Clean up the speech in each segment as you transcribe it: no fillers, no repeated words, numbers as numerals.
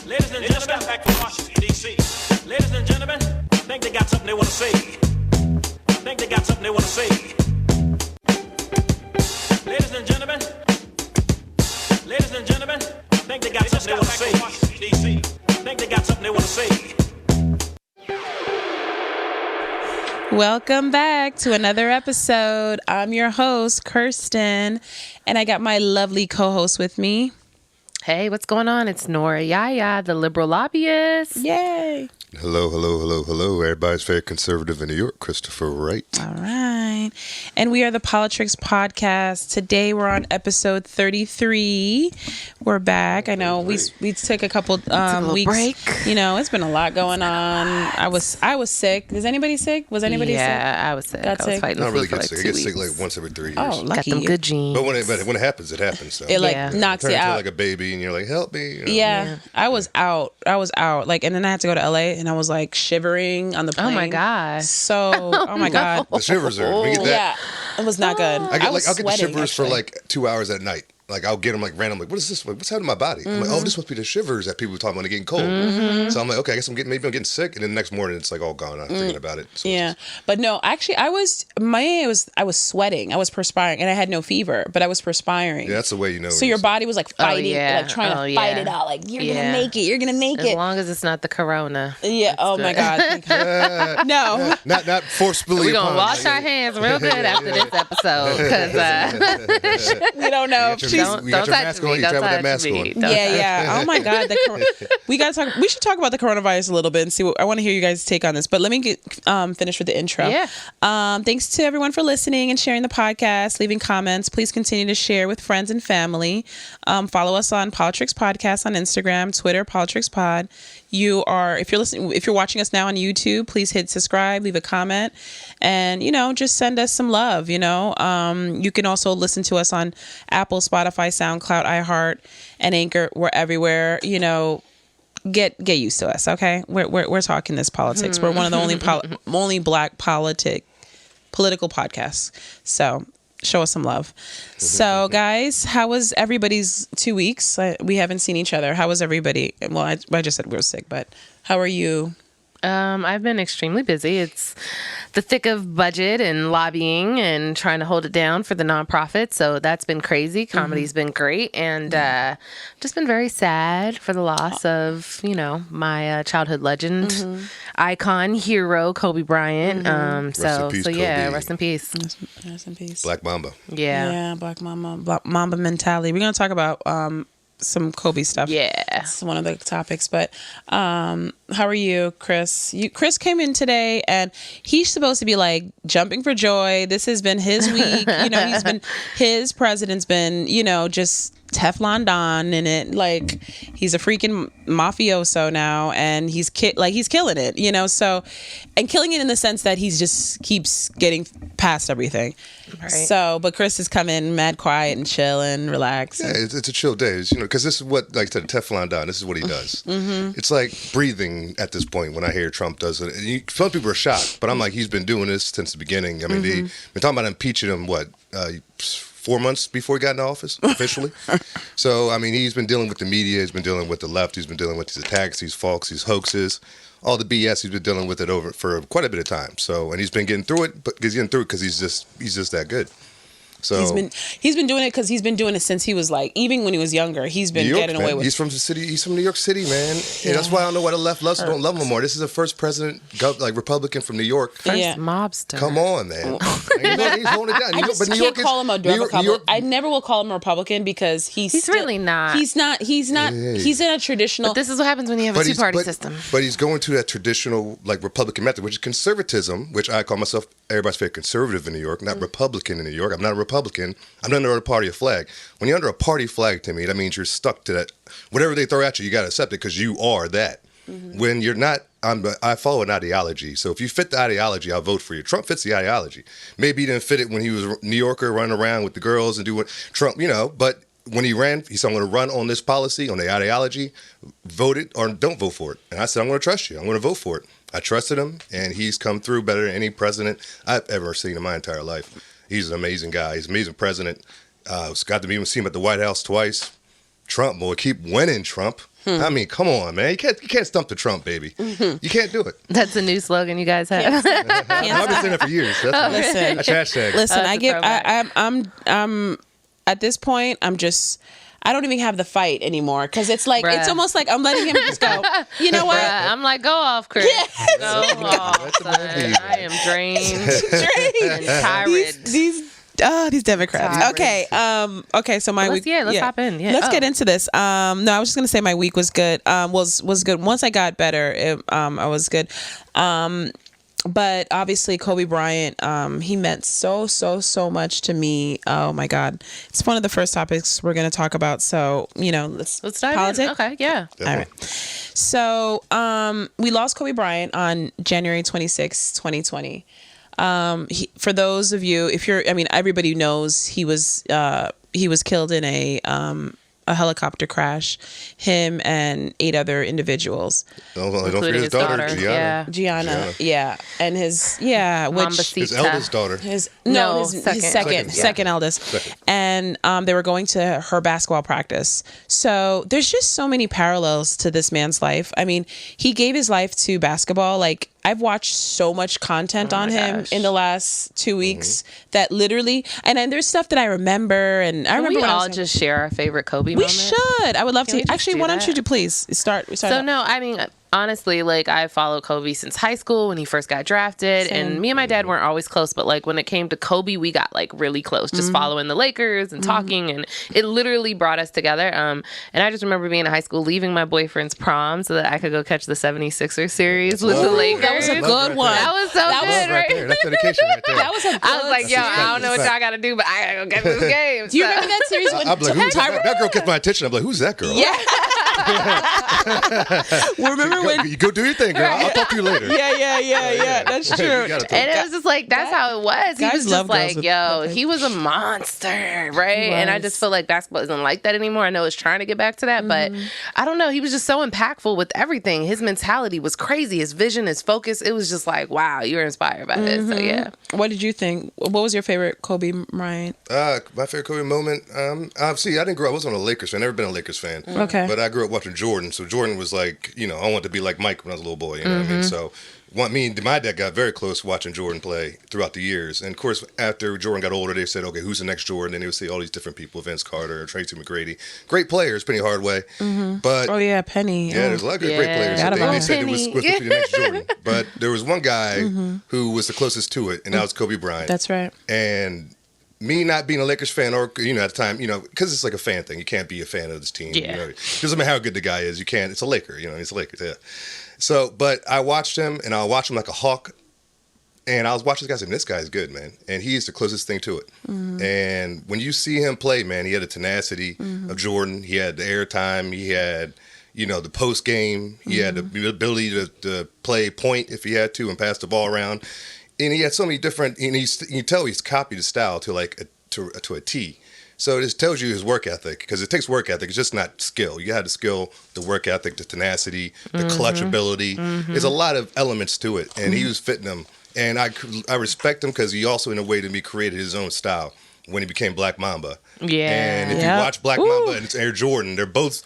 Ladies and gentlemen, back from Washington, D.C. Ladies and gentlemen, I think they got something they want to say. I think they got something they want to say. Ladies and gentlemen, I think they got something they want to say. Washington, D.C. I think they got something they want to say. Welcome back to another episode. I'm your host, Kirsten, and I got my lovely co-host with me. Hey, what's going on? It's Nora Yaya, the liberal lobbyist. Yay. Hello. Everybody's very conservative in New York, Christopher Wright. All right. And we are the Politics Podcast. Today we're on episode 33. We're back. I know we took a couple weeks. Break. You know, it's been a lot going on. I was sick. Is anybody sick? Was anybody sick? Yeah, I was sick. Got I was sick? fighting Not really flu get for sick. like I 2 get sick weeks. like once every 3 years. Oh, lucky. Got them you. good genes. But when it happens, it happens. So. It Yeah. knocks Turn you into out. like a baby, and you're like, "Help me!" You know? Yeah, I was out. Like, and then I had to go to LA, and I was like shivering on the plane. Oh my God. So, oh my God. The shivers are. We get that. Yeah, it was not good. I'll get the sweating, shivers actually. for like 2 hours at night. Like I'll get them like random. Like, what is this? What's happening to my body? I'm like, oh, this must be the shivers that people talk about when they're getting cold. So I'm like, okay, I guess maybe I'm getting sick. And then the next morning it's like all gone. I'm thinking about it. So Yeah, but no, actually, I was sweating. I was perspiring, and I had no fever, but I was perspiring. yeah, that's the way you know. So your body was like fighting, yeah. like trying to Oh, fight yeah. it out. Like you're gonna Yeah. make it. You're gonna make As it. long as it's not the corona. Yeah. Oh my God. Thank God. No. not forcefully. We're going to upon, wash like, our hands real good after this episode. Because We don't know. You got your mask on. You travel with that mask on. Yeah. Oh my God. We should talk about the coronavirus a little bit and see I want to hear you guys' take on this. But let me get finished with the intro. Yeah. Thanks to everyone for listening and sharing the podcast, leaving comments. Please continue to share with friends and family. Follow us on Politics Podcast on Instagram, Twitter, Politics Pod. If you're watching us now on YouTube, please hit subscribe, leave a comment, and just send us some love. You can also listen to us on Apple, Spotify, SoundCloud, iHeart, and Anchor. We're everywhere. Get used to us, okay? We're talking this politics. We're one of the only black political podcasts. So show us some love. So guys, how was everybody's 2 weeks? We haven't seen each other. How was everybody? Well, I just said we were sick, but how are you? I've been extremely busy. It's the thick of budget and lobbying and trying to hold it down for the nonprofit. So that's been crazy. Comedy's been great. And just been very sad for the loss of, my childhood legend, icon, hero, Kobe Bryant. Rest in peace, Kobe. Rest in peace. Rest in peace. Black Mamba. Yeah. Black Mamba mentality. We're going to talk about some Kobe stuff. Yeah. It's one of the topics. But how are you, Chris? Chris came in today, and he's supposed to be like jumping for joy. This has been his week. His president's been, just Teflon Don in it. Like, he's a freaking mafioso now, and he's killing it, so, and killing it in the sense that he's just keeps getting past everything. Right. So, but Chris has come in mad quiet and chill and relax. Yeah, it's a chill day, because this is what, like I said, Teflon Don, this is what he does. It's like breathing at this point when I hear Trump does it. Some people are shocked, but I'm like, he's been doing this since the beginning. I mean, they've been talking about impeaching him, 4 months before he got in office, officially. So, I mean, he's been dealing with the media, he's been dealing with the left, he's been dealing with these attacks, these falks, these hoaxes, all the BS. He's been dealing with it over for quite a bit of time. So, and he's been getting through it, but he's getting through it because he's just that good. So he's been doing it because he's been doing it since he was like, even when he was younger, he's been getting away with it. He's from the city. He's from New York City, man. Yeah. That's why I don't know why the left loves don't love him more. This is the first president, Republican from New York. First mobster. Come on, man. He's holding it down. I just can't call him a Republican. I never will call him a Republican because he's really not. He's not. He's in a traditional. But this is what happens when you have a two-party system. But he's going to that traditional Republican method, which is conservatism, which I call myself everybody's favorite conservative in New York, not Republican in New York. I'm not a Republican. I'm not under a party flag. When you're under a party flag, to me, that means you're stuck to that. Whatever they throw at you, you got to accept it because you are that. When you're not, I follow an ideology. So if you fit the ideology, I'll vote for you. Trump fits the ideology. Maybe he didn't fit it when he was a New Yorker running around with the girls and do what Trump, but when he ran, he said, I'm going to run on this policy, on the ideology, vote it or don't vote for it. And I said, I'm going to trust you. I'm going to vote for it. I trusted him, and he's come through better than any president I've ever seen in my entire life. He's an amazing guy. He's an amazing president. Got to see him at the White House twice. Trump, boy, keep winning, Trump. I mean, come on, man. You can't stump the Trump, baby. You can't do it. That's a new slogan you guys have. I've been saying that for years. Listen, That's hashtag. listen. That's I'm at this point. I don't even have the fight anymore because it's like Bruh. it's almost like I'm letting him just go. You know what? I'm like, go off, Chris. Yes. Go off, son. I am drained and tired. These Democrats. Tired. Okay. So my week. Let's hop in. Yeah. Let's get into this. No, I was just gonna say my week was good. Was good. Once I got better, I was good. But obviously Kobe Bryant, he meant so much to me. Oh my God. It's one of the first topics we're going to talk about. So, let's dive politics. in. Okay, yeah. All right. So, we lost Kobe Bryant on January 26, 2020. For those of you, everybody knows he was killed in a helicopter crash, him and 8 other individuals. Don't forget his daughter, Gianna. Yeah. And his eldest daughter. His second eldest. Second. And they were going to her basketball practice. So there's just so many parallels to this man's life. I mean, he gave his life to basketball. Like, I've watched so much content on him in the last 2 weeks that literally, and then there's stuff that I remember, and I remember we when all just share our favorite Kobe moment. We should. I would love Can we to. just Actually, do why don't that? you please start? So no, I mean, honestly, like, I followed Kobe since high school when he first got drafted. Same. And me and my dad weren't always close, but like when it came to Kobe, we got like really close, just following the Lakers and talking, and it literally brought us together. And I just remember being in high school, leaving my boyfriend's prom so that I could go catch the 76ers series with the Lakers. That was a good one. That was so good, right? There. That's dedication right there. That was a good I was like, yo, I don't know what y'all got to do, but I got to go catch this game. Do you remember that series when I'm like, who's that girl gets my attention. I'm like, who's that girl? Yeah. Remember when? You go do your thing, girl. I'll talk to you later. Yeah. That's true. You gotta talk. And it was just like, that's how it was. He guys was love just girls like, with yo, nothing. he was a monster, right? And I just feel like basketball isn't like that anymore. I know it's trying to get back to that, but I don't know. He was just so impactful with everything. His mentality was crazy. His vision, his focus. It was just like, wow, you were inspired by this. So yeah. What did you think? What was your favorite Kobe Bryant? My favorite Kobe moment. See, I didn't grow up. I wasn't a Lakers fan. Never been a Lakers fan. Okay. But I grew up watching Jordan. So Jordan was like, I wanted to be like Mike when I was a little boy. You know what I mean? So me and my dad got very close watching Jordan play throughout the years. And of course, after Jordan got older, they said, okay, who's the next Jordan? And they would see all these different people: Vince Carter, Tracy McGrady, great players, Penny Hardaway. But Oh yeah, Penny. yeah, there's a lot of great players. Forgot about They said it was Penny. supposed to be the next Jordan. But there was one guy who was the closest to it, and that was Kobe Bryant. That's right. And me not being a Lakers fan, or at the time, because it's like a fan thing. You can't be a fan of this team. Yeah. Doesn't matter how good the guy is. You can't. It's a Laker. It's a Lakers. Yeah. So, but I watched him, and I watched him like a hawk. And I was watching this guy saying, this guy's good, man. And he is the closest thing to it. And when you see him play, man, he had the tenacity of Jordan. He had the airtime. He had, the post game. He had the ability to play point if he had to and pass the ball around. And he had so many different, and you can tell he's copied his style to a T. So it just tells you his work ethic, because it takes work ethic. It's just not skill. You have the skill, the work ethic, the tenacity, the clutch ability. There's a lot of elements to it, and he was fitting them. And I respect him because he also, in a way to me, created his own style when he became Black Mamba. Yeah. And if you watch Black Mamba and it's Air Jordan, they're both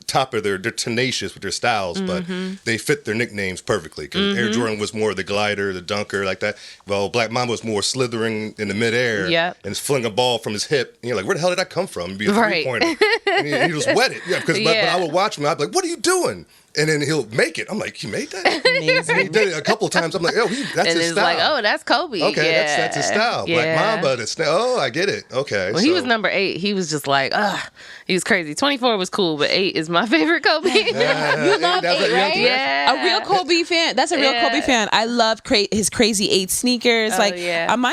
top of they're tenacious with their styles, but they fit their nicknames perfectly. Because Air Jordan was more the glider, the dunker, like that. Well, Black Mamba was more slithering in the midair and fling a ball from his hip. And you're like, where the hell did that come from? It'd be a three-pointer. And he just wet it. Yeah, because but I would watch him. I'd be like, what are you doing? And then he'll make it. I'm like, he made that? Amazing. He did it a couple of times. I'm like, that's and his it's style. like, oh, that's Kobe. Okay, yeah. that's his style. Black Mamba, I get it. Okay. Well, he was number 8. He was just like, he was crazy. 24 was cool, but 8 is my favorite Kobe. You love 8, right? Yeah. A real Kobe fan. That's a real Kobe fan. I love his crazy 8 sneakers. My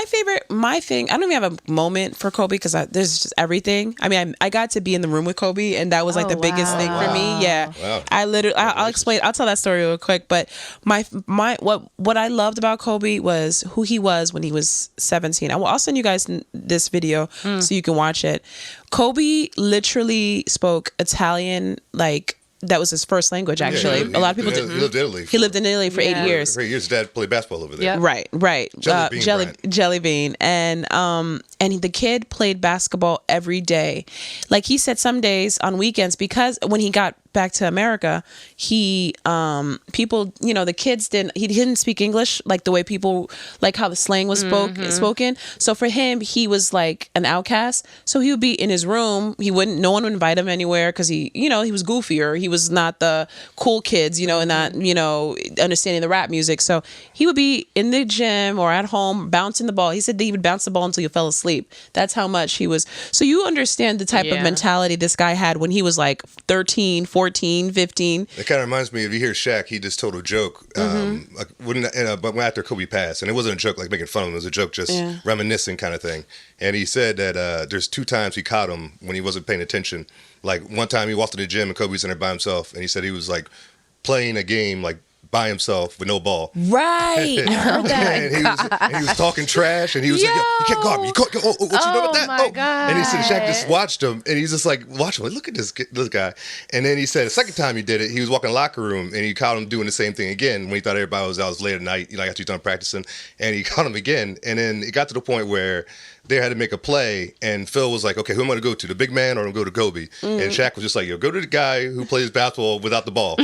thing, I don't even have a moment for Kobe because there's just everything. I mean, I got to be in the room with Kobe, and that was like the biggest thing for me. Yeah. Wow. I'll explain. I'll tell that story real quick. But what I loved about Kobe was who he was when he was 17. I'll send you guys this video so you can watch it. Kobe literally spoke Italian like that was his first language, actually. Yeah, a lot of people He lived in Italy. He lived in Italy for 8 years. For 8 years, his dad played basketball over there. Yep. Right. Jelly Bean. Jelly Bean. And and the kid played basketball every day. Like he said, some days on weekends, because when he got back to America, he people, you know, the kids didn't speak English like the way people, like how the slang was spoken. So for him, he was like an outcast. So he would be in his room. No one would invite him anywhere because he was goofier. He was not the cool kids, and not, understanding the rap music. So he would be in the gym or at home bouncing the ball. He said that he would bounce the ball until you fell asleep. That's how much he was. So you understand the type of mentality this guy had when he was like 13, 14, 15. It kind of reminds me, if you hear Shaq, he just told a joke, but after Kobe passed, and it wasn't a joke like making fun of him, it was a joke just reminiscing kind of thing. And he said that there's 2 times he caught him when he wasn't paying attention. Like one time he walked to the gym and Kobe's in there by himself, and he said he was like playing a game like by himself with no ball. Right. I heard that. and he was talking trash, and he was like, yo, you can't guard me. What you know about that? My God. And he said Shaq just watched him, and he's just like, watch him. Like, look at this guy. And then he said the second time he did it, he was walking in the locker room, and he caught him doing the same thing again when he thought everybody was out late at night, after he's done practicing, and he caught him again. And then it got to the point where they had to make a play, and Phil was like, okay, who am I going to go to, the big man or I'm going to go to Kobe? And Shaq was just like, yo, go to the guy who plays basketball without the ball.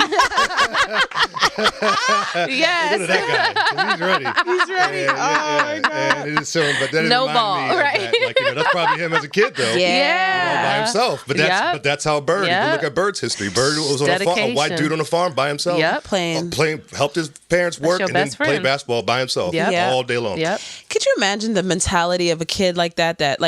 Yes. Go to that guy. He's ready. He's ready. My God. And it just so, but that No remind ball, me of right? that. Like, that's probably him as a kid, though. Yeah. By himself. But that's how Bird, you can look at Bird's history. Bird was on a white dude on a farm by himself. Yep. Playing, helped his parents work, and then played basketball by himself all day long. Yep. Could you imagine the mentality of a kid like that that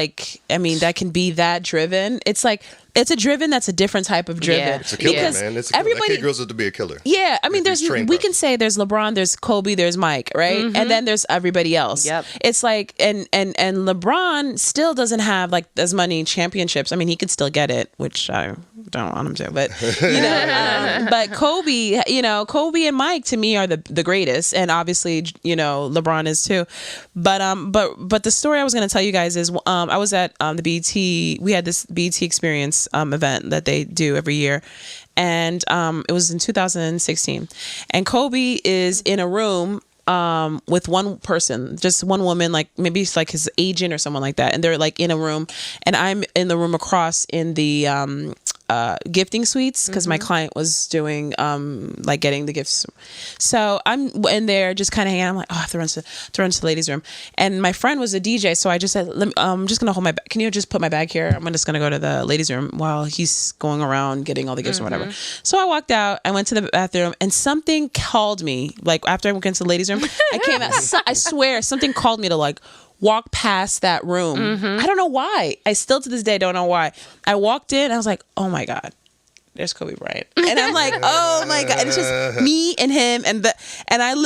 can be that driven? It's like, it's a driven that's a different type of driven. Yeah. It's a killer, man. It's a killer. That kid grows up to be a killer. Yeah, I mean, we can say there's LeBron, there's Kobe, there's Mike, right? And then there's everybody else. Yep. It's like, and LeBron still doesn't have like as many championships. I mean, he could still get it, which I don't want him to, but but Kobe, Kobe and Mike to me are the greatest, and obviously, LeBron is too. But the story I was going to tell you guys is, I was at the BET. We had this BET Experience event that they do every year, and it was in 2016, and Kobe is in a room with one person, just one woman, like maybe it's like his agent or someone like that, and they're like in a room, and I'm in the room across in the gifting suites because my client was doing like getting the gifts. So I'm in there just kind of hanging out. I'm like, oh, I have to run to the ladies' room. And my friend was a DJ, so I just said, I'm just gonna hold my bag. Can you just put my bag here? I'm just gonna go to the ladies' room while he's going around getting all the gifts or whatever. So I walked out. I went to the bathroom, and something called me. Like after I went into the ladies' room, I came out. I swear, something called me to like walk past that room. I don't know why. I still to this day don't know why. I walked in, I was like, oh my God, there's Kobe Bryant. And I'm like, oh my God. And it's just me and him.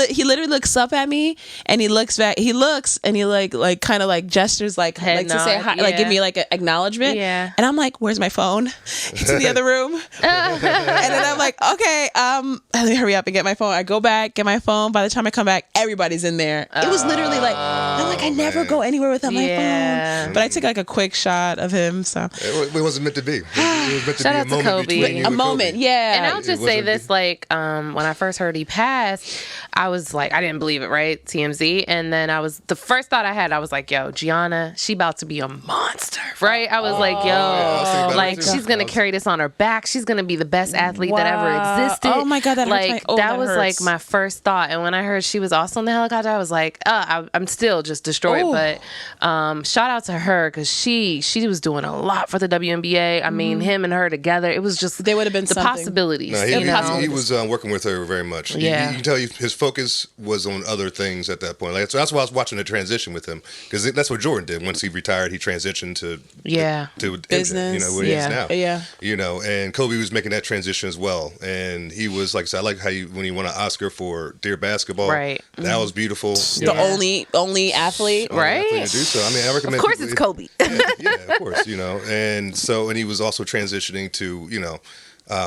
He literally looks up at me, and he looks back. He looks, and he like kind of like gestures like to say hi, like give me like an acknowledgement. Yeah. And I'm like, where's my phone? It's in the other room. And then I'm like, okay, let me hurry up and get my phone. I go back, get my phone. By the time I come back, everybody's in there. It was literally like, I never go anywhere without my phone. But I took like a quick shot of him. So it wasn't meant to be. It was meant to Shout be out a to moment Kobe. between you and moment, Kobe. yeah. And I'll just say this, like, when I first heard he passed, I was like, I didn't believe it, right? TMZ. And then the first thought I had, I was like, yo, Gianna, she about to be a monster, right? I was like, yo, like, she's going to carry this on her back. She's going to be the best athlete that ever existed. Oh my God, that hurts. That was like my first thought. And when I heard she was also on the helicopter, I was like, I'm still just destroyed. Ooh. But shout out to her, because she was doing a lot for the WNBA. I mean, him and her together, it was just they would have been the something. possibilities. No, he was working with her very much. Yeah. You can tell his focus was on other things at that point. Like, so that's why I was watching the transition with him, because that's what Jordan did. Once he retired, he transitioned to business. MJ, what he is now. Yeah. And Kobe was making that transition as well. And he was like, I like how when he won an Oscar for Dear Basketball, right? That was beautiful. The only athlete, right? To do so. I mean, I recommend. Of course, it's Kobe. Yeah, of course. And he was also transitioning to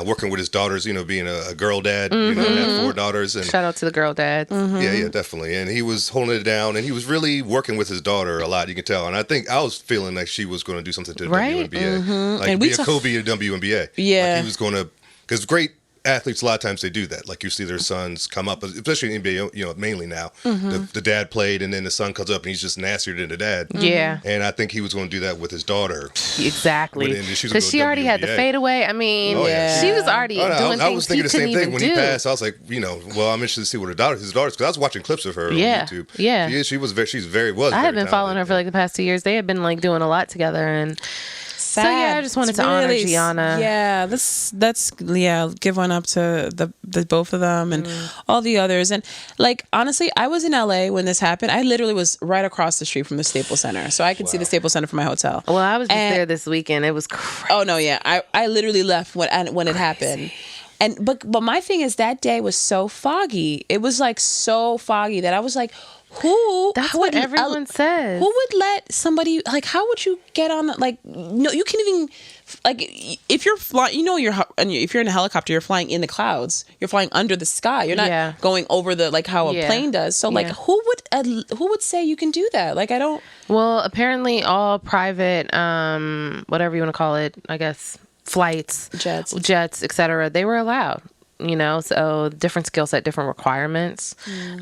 working with his daughters, being a girl dad, had 4 daughters. And shout out to the girl dads. Yeah, definitely. And he was holding it down, and he was really working with his daughter a lot, you can tell. And I think I was feeling like she was going to do something to the WNBA. Like, and be a Kobe in the WNBA. Yeah. Like he was going to, because great athletes, a lot of times they do that. Like you see their sons come up, especially in NBA, mainly now. The dad played, and then the son comes up, and he's just nastier than the dad. Yeah. And I think he was going to do that with his daughter. Exactly. Because she already had the fadeaway. I mean, she was already doing things I was thinking the same thing when he passed. I was like, well, I'm interested to see what his daughter's, because I was watching clips of her on YouTube. Yeah. She's very I have been following her for like the past 2 years. They have been like doing a lot together, and sad. So yeah, I just wanted to honor Gianna. Yeah, that's give one up to the both of them and all the others. And like honestly, I was in LA when this happened. I literally was right across the street from the Staples Center, so I could see the Staples Center from my hotel. Well, I was just there this weekend. It was crazy. Oh no, yeah, I literally left when it happened. And but my thing is that day was so foggy. It was like so foggy that I was like, That's what everyone says. Who would let somebody, like, how would you get on, like, no, you can't even, like, if you're flying, if you're in a helicopter, you're flying in the clouds. You're flying under the sky. You're not going over the, like, how a plane does. So, like, who would say you can do that? Like, I don't. Well, apparently all private, whatever you want to call it, I guess, flights, jets, etc., they were allowed. So different skill set, different requirements.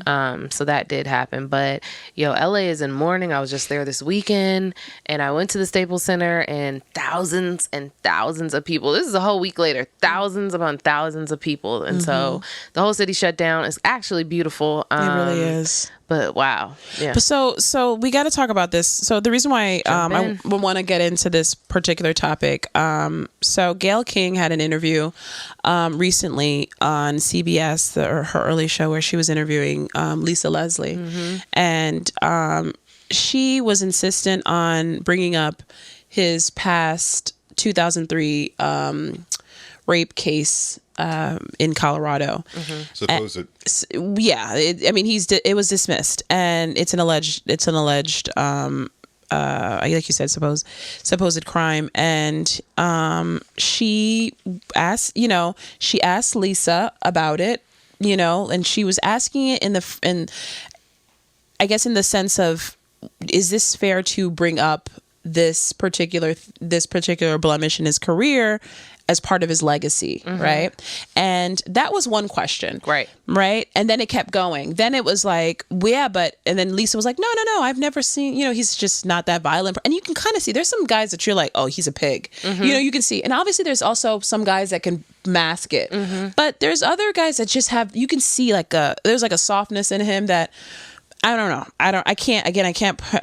So that did happen. But, LA is in mourning. I was just there this weekend, and I went to the Staples Center, and thousands of people. This is a whole week later. Thousands upon thousands of people. And so the whole city shut down. It's actually beautiful. It really is. But wow. Yeah. But so we got to talk about this. So the reason why I want to get into this particular topic. So Gayle King had an interview recently on CBS, her early show, where she was interviewing Lisa Leslie. And she was insistent on bringing up his past 2003 rape case in Colorado. Supposed. It was dismissed, and it's an alleged like you said, supposed crime. And she asked Lisa about it, and she was asking it in the sense of, is this fair to bring up this particular blemish in his career as part of his legacy, right? And that was one question, right? And then it kept going. Then it was like, and then Lisa was like, no, I've never seen, he's just not that violent. And you can kind of see, there's some guys that you're like, oh, he's a pig. You can see. And obviously there's also some guys that can mask it. But there's other guys that just you can see there's like a softness in him that, I don't know. I can't.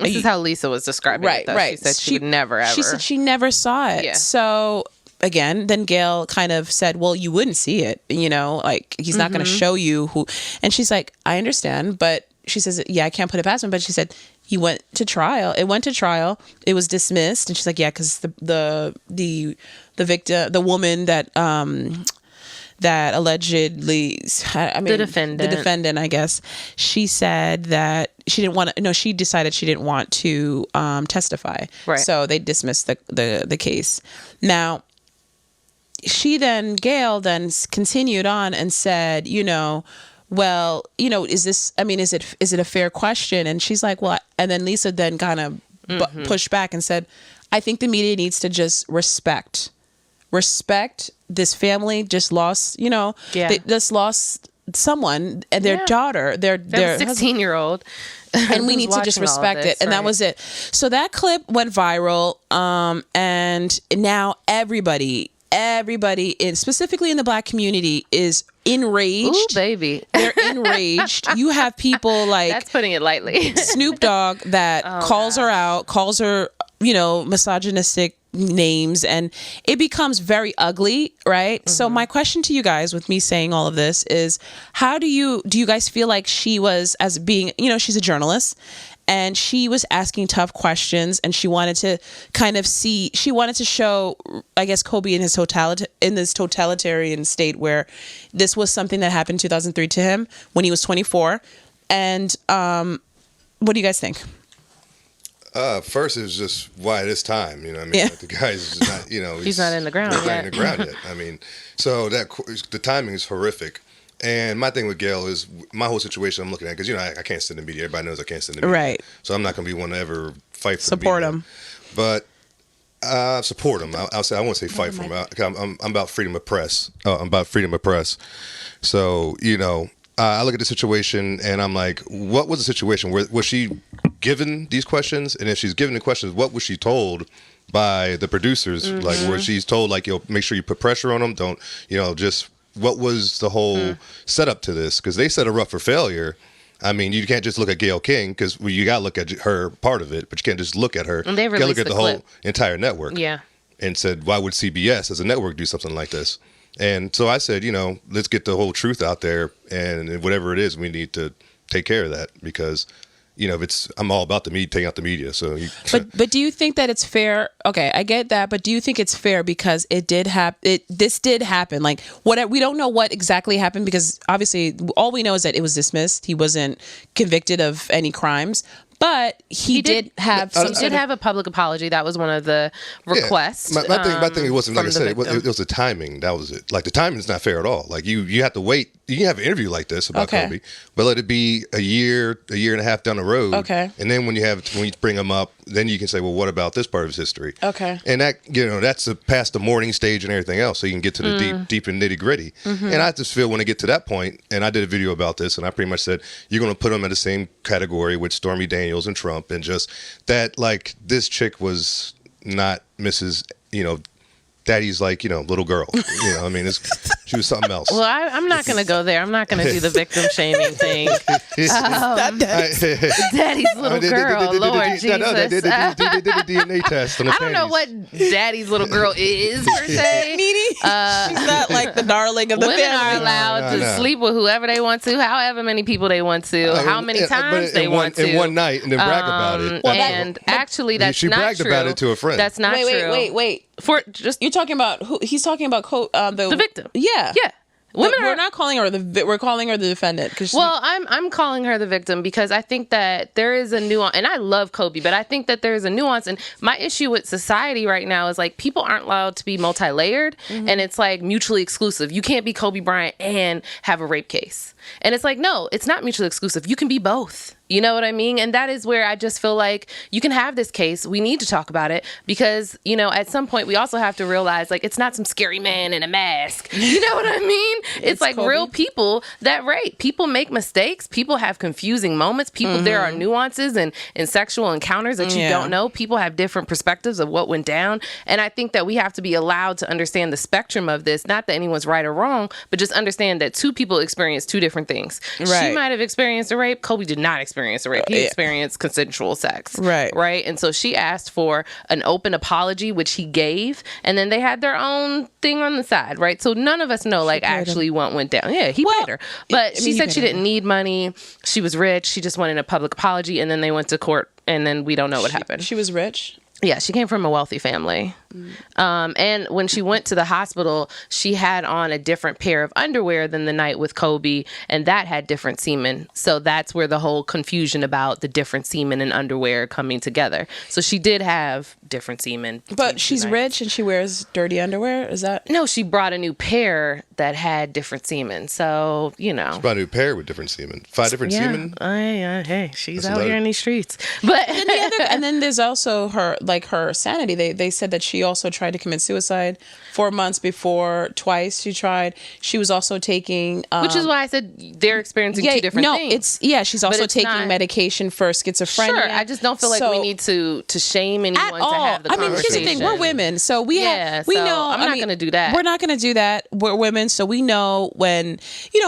This is how Lisa was describing it, though. Right. She said she would never, ever. She said she never saw it. Yeah. So, again, then Gayle kind of said, well, you wouldn't see it, like, he's not going to show you who. And she's like, I understand. But she says, yeah, I can't put it past him. But she said, he went to trial. It went to trial. It was dismissed. And she's like, yeah, because the victim, the woman that allegedly, the defendant, I guess, she said that she didn't want to, no, she decided she didn't want to testify. Right. So they dismissed the case. Now, Gayle then continued on and said, well, is it a fair question? And she's like, well, and then Lisa then kind of pushed back and said, I think the media needs to just respect this family just lost, they just lost someone and their daughter, their 16-year-old. And we need to just respect it. And that was it. So that clip went viral. And now everybody, specifically in the Black community, is enraged. Ooh, baby. They're enraged. You have people like... That's putting it lightly. Snoop Dogg that calls her, misogynistic names, and it becomes very ugly, right? So my question to you guys, with me saying all of this, is how do you guys feel like she was, as being, she's a journalist, and she was asking tough questions, and she wanted to show, I guess, Kobe in this totalitarian state, where this was something that happened in 2003 to him when he was 24. And what do you guys think? First, it was just, why this time? Like the guy's not, he's not in the ground yet. So the timing is horrific. And my thing with Gayle is, my whole situation I'm looking at, because I can't sit in the media. Everybody knows I can't sit in the media, right? So I'm not going to be one to ever fight for support him. But Support him. I'll say I won't say fight for him. I'm about freedom of press. I'm about freedom of press. So I look at the situation and I'm like, what was the situation? Was she given these questions? And if she's given the questions, what was she told by the producers? Like, where she's told, like, make sure you put pressure on them. Don't, just what was the whole setup to this? Because they set her up for failure. I mean, you can't just look at Gayle King because you got to look at her part of it, but you can't just look at her. And they you got to look at the clip. whole entire network. Yeah. And said, why would CBS as a network do something like this? And so I said, let's get the whole truth out there, and whatever it is, we need to take care of that because, I'm all about the media, taking out the media. So, but do you think that it's fair? Okay, I get that, but do you think it's fair because it did happen? This did happen. Like, we don't know what exactly happened because obviously all we know is that it was dismissed. He wasn't convicted of any crimes. But he did have a public apology. That was one of the requests. My thing it wasn't, like I said, it was the timing. That was it. Like, the timing is not fair at all. Like, you have to wait. You can have an interview like this about Kobe, but let it be a year and a half down the road. Okay. And then when you bring him up, then you can say, well, what about this part of his history? Okay. And that, that's past the mourning stage and everything else. So you can get to the deep and nitty gritty. And I just feel when I get to that point, and I did a video about this, and I pretty much said, you're going to put him in the same category with Stormy Daniels and Trump, and just that, like, this chick was not Mrs. Daddy's little girl. I mean, she was something else. Well, I'm not going to go there. I'm not going to do the victim shaming thing. Daddy's little girl, Lord Jesus. They did the DNA test on the I don't know what Daddy's little girl is, per se. She's not like the darling of the Women family. are allowed to sleep with whoever they want to, however many people they want to, how many times they want to. In one night, and then brag about it. And actually, that's she not bragged true. about it to a friend. That's not true. Wait. You're talking about who? He's talking about the victim. Yeah. We're not calling her we're calling her the defendant. Well, I'm calling her the victim because I think that there is a nuance, and I love Kobe, but I think that there is a nuance. And my issue with society right now is, like, people aren't allowed to be multi-layered, and it's like mutually exclusive. You can't be Kobe Bryant and have a rape case. And it's like, no, it's not mutually exclusive. You can be both. You know what I mean? And that is where I just feel like you can have this case. We need to talk about it because, at some point we also have to realize, like, it's not some scary man in a mask. You know what I mean? It's like Kobe. Real people that rape. People make mistakes. People have confusing moments. There are nuances in sexual encounters that you don't know. People have different perspectives of what went down. And I think that we have to be allowed to understand the spectrum of this. Not that anyone's right or wrong, but just understand that two people experience two different things. Right. She might have experienced a rape. Kobe did not experience a rape. He experienced consensual sex. Right. And so she asked for an open apology, which he gave. And then they had their own thing on the side. Right. So none of us know, like, actually what went down. Yeah, he paid her. But she said she didn't need money. She was rich. She just wanted a public apology. And then they went to court. And then we don't know what happened. She was rich? Yeah, she came from a wealthy family. And when she went to the hospital, she had on a different pair of underwear than the night with Kobe, and that had different semen. So that's where the whole confusion about the different semen and underwear coming together. So she did have different semen. But she's rich and she wears dirty underwear? Is that? No, she brought a new pair that had different semen. So, She brought a new pair with different semen. 5 different semen? Hey, she's out here in these streets. But and then there's also her sanity. They said that she also tried to commit suicide 4 months before. Twice she tried. She was also taking which is why I said they're experiencing two different things. She's also taking medication for schizophrenia. Sure, I just don't feel like we need to shame anyone to have the conversation. I mean, here's the thing: we're women, so we know. I'm not going to do that. We're not going to do that. We're women, so we know when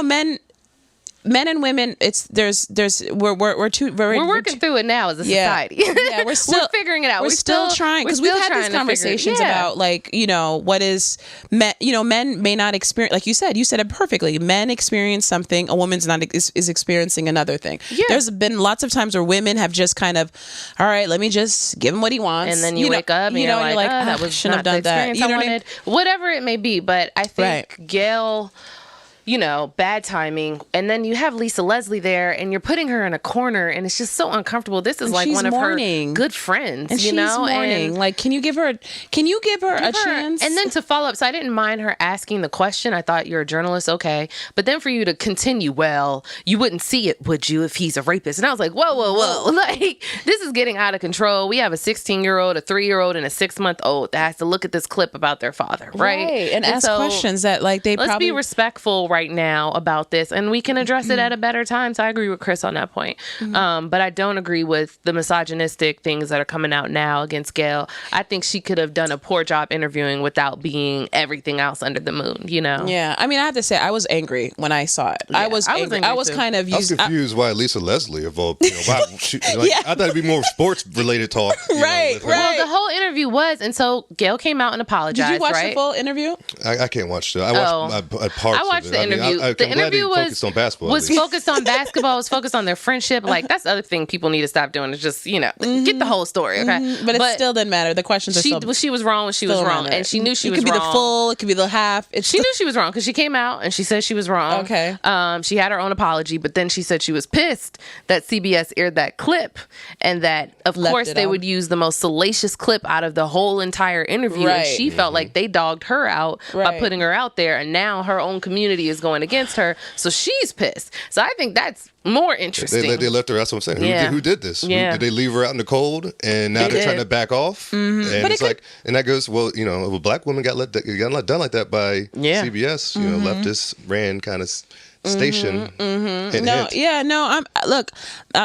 men and women, we're working through it now as a society. Yeah, we're figuring it out. We're still trying, because we've had these conversations about, like, what is men. Men may not experience, like you said it perfectly. Men experience something, a woman's not is experiencing another thing. Yeah. There's been lots of times where women have just kind of, all right, let me just give him what he wants, and then you wake up and you're like, that was shouldn't have done that. You know what I mean? Whatever it may be, but I think Gayle. bad timing. And then you have Lisa Leslie there, and you're putting her in a corner, and it's just so uncomfortable. This is like one of her good friends, and she's mourning. Like, can you give her a chance? And then to follow up, so I didn't mind her asking the question. I thought, you're a journalist, okay. But then for you to continue, well, you wouldn't see it, would you, if he's a rapist? And I was like, whoa. Like, this is getting out of control. We have a 16-year-old, a 3-year-old, and a 6-month-old that has to look at this clip about their father, right? And ask questions that, like, let's be respectful right now about this, and we can address it at a better time. So I agree with Chris on that point. But I don't agree with the misogynistic things that are coming out now against Gayle. I think she could have done a poor job interviewing without being everything else under the moon, Yeah. I mean, I have to say, I was angry when I saw it. I was angry. I was kind of used. I was confused why Lisa Leslie evolved. Why I thought it'd be more sports related talk. Right. Well, the whole interview was, and so Gayle came out and apologized. Did you watch the full interview? I can't watch it. I watched parts. I watched the interview. The interview was focused on basketball. Was focused on basketball. Was focused on their friendship. Like, that's the other thing people need to stop doing, is just get the whole story. Okay, but it still didn't matter. The questions are still. She was wrong when she was wrong, and she knew she was wrong. It could be the full. It could be the half. She knew she was wrong because she came out and she said she was wrong. Okay. She had her own apology, but then she said she was pissed that CBS aired that clip, and that of course they would use the most salacious clip out of the whole entire interview. Right. And she felt like they dogged her out by putting her out there, and now her own community is going against her, so she's pissed. So I think that's more interesting. They left her. That's what I'm saying. Who did this? Yeah. Did they leave her out in the cold, and now they're trying to back off? And but it's like, and that goes, well, if a black woman got let done like that by CBS, leftist ran kind of station.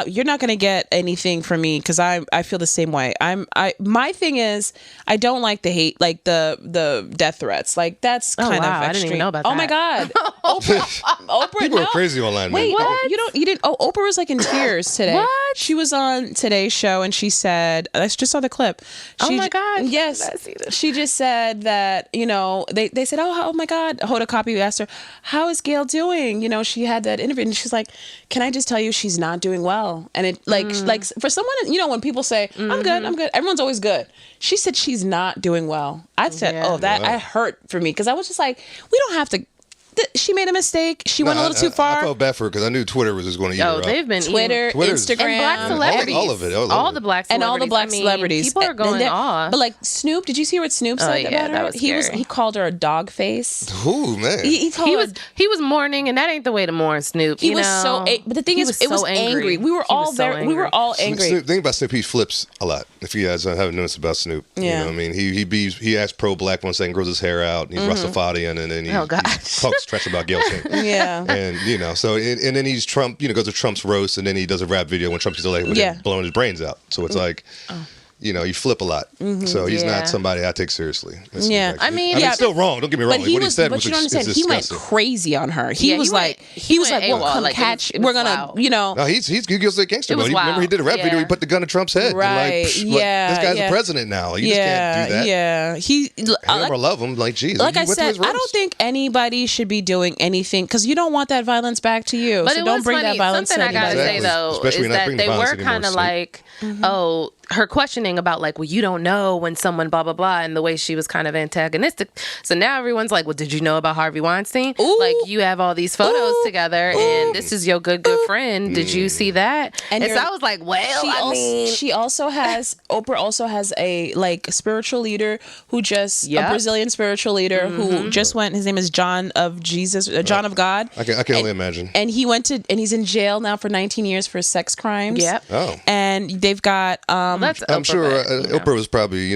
You're not gonna get anything from me because I feel the same way. My thing is, I don't like the hate, like the death threats. Like, that's kind of extreme. I didn't even know about that. Oh my God, Oprah. People are crazy online. Wait, man. what? You didn't. Oh, Oprah was like in tears today. What? She was on Today's Show and she said, I just saw the clip. Oh my God. Yes. She just said that, they said, oh my God. Hoda Kotb asked her, how is Gayle doing? She had that interview and she's like, can I just tell you she's not doing well? And it like for someone, when people say, I'm good, everyone's always good. She said she's not doing well. I said, I hurt for me because I was just like, we don't have to. She made a mistake. She went a little too far. I felt bad for her because I knew Twitter was just going to eat her up. They've been Twitter, Instagram, and black celebrities. All of it. All the black celebrities. And all the black celebrities. People are going off. But like Snoop, did you see what Snoop said about her? That was scary. He called her a dog face. Ooh, man. He was mourning, and that ain't the way to mourn Snoop. He was so. But the thing is, it was angry. We were all angry. We were all angry. The thing about Snoop, he flips a lot. If you guys haven't noticed about Snoop, yeah. He acts pro-black one second, grows his hair out, he's Rastafarian, and then he talks trash about Gayle King. Yeah. And so and then he's Trump, goes to Trump's roast, and then he does a rap video when Trump's still blowing his brains out. So it's like, you flip a lot. So he's not somebody I take seriously. Yeah. I mean, it's still wrong. Don't get me wrong. But what he said but you don't understand. He went crazy on her. He was like, well, come catch. We're gonna, No, he goes like gangster mode. Remember, he did a rap video. He put the gun to Trump's head. Right. This guy's the president now. You just can't do that. Yeah. He. I love him. Like, geez. Like I said, I don't think anybody should be doing anything because you don't want that violence back to you. But so don't bring that violence to anybody. Something I gotta say though is that they were kind of like, her questioning about like, well, you don't know when someone blah blah blah, and the way she was kind of antagonistic. So now everyone's like, well, did you know about Harvey Weinstein? Ooh. Like, you have all these photos together, and this is your good friend. Did you see that? And so I was like, well, she also has Oprah also has a like spiritual leader who just a Brazilian spiritual leader who just went. His name is John of Jesus, John of God. I can only imagine. And he's in jail now for 19 years for sex crimes. Yep. Oh. And they've got I'm sure Oprah was probably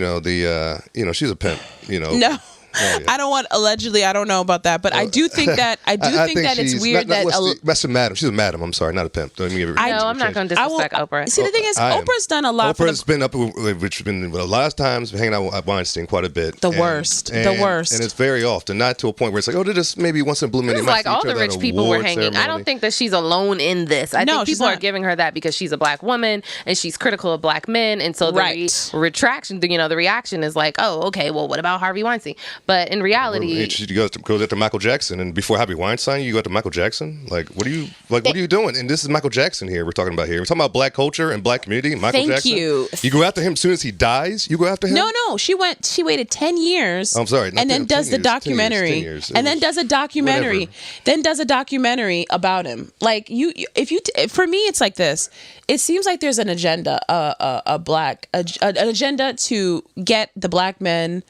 she's a pimp. No. Oh, yeah. I don't want allegedly. I don't know about that, but I do think that it's weird that's a madam. She's a madam. I'm sorry, not a pimp. Don't even give her. I'm not going to disrespect Oprah. See, the thing is, Oprah's done a lot. Oprah's been up, which has been a lot of times hanging out with Weinstein quite a bit. The worst, and it's very often, not to a point where it's like, oh, this maybe once in a blue moon. It's like all the rich people were hanging. I don't think that she's alone in this. I think people are giving her that because she's a black woman and she's critical of black men, and so the retraction, the reaction is like, oh, okay, well, what about Harvey Weinstein? But in reality, she goes after Michael Jackson, and before Harvey Weinstein, you go after Michael Jackson. Like, what are you doing? And this is Michael Jackson here. We're talking about here. We're talking about black culture and black community. Michael Jackson. You go after him as soon as he dies. You go after him. No. She waited 10 years. I'm sorry. And then does the documentary. 10 years. And then does a documentary. Then does a documentary about him. Like for me, it's like this. It seems like there's an agenda, an agenda to get the black men.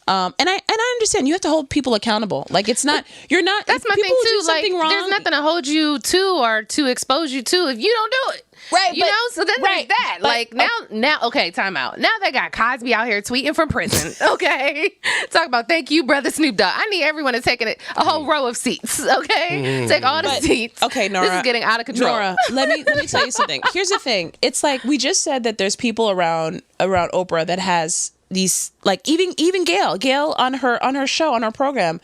And I understand you have to hold people accountable. Like it's not you're not. That's my thing too. Like there's nothing to hold you to or to expose you to if you don't do it. Right, you know. So then there's that. But, like now, okay, time out. Now they got Cosby out here tweeting from prison. Okay, talk about thank you, brother Snoop Dogg. I need everyone to take a whole row of seats. Okay, take all the seats. Okay, Nora, this is getting out of control. Nora, let me tell you something. Here's the thing. It's like we just said that there's people around Oprah that has these, like even Gayle on her show, on her program,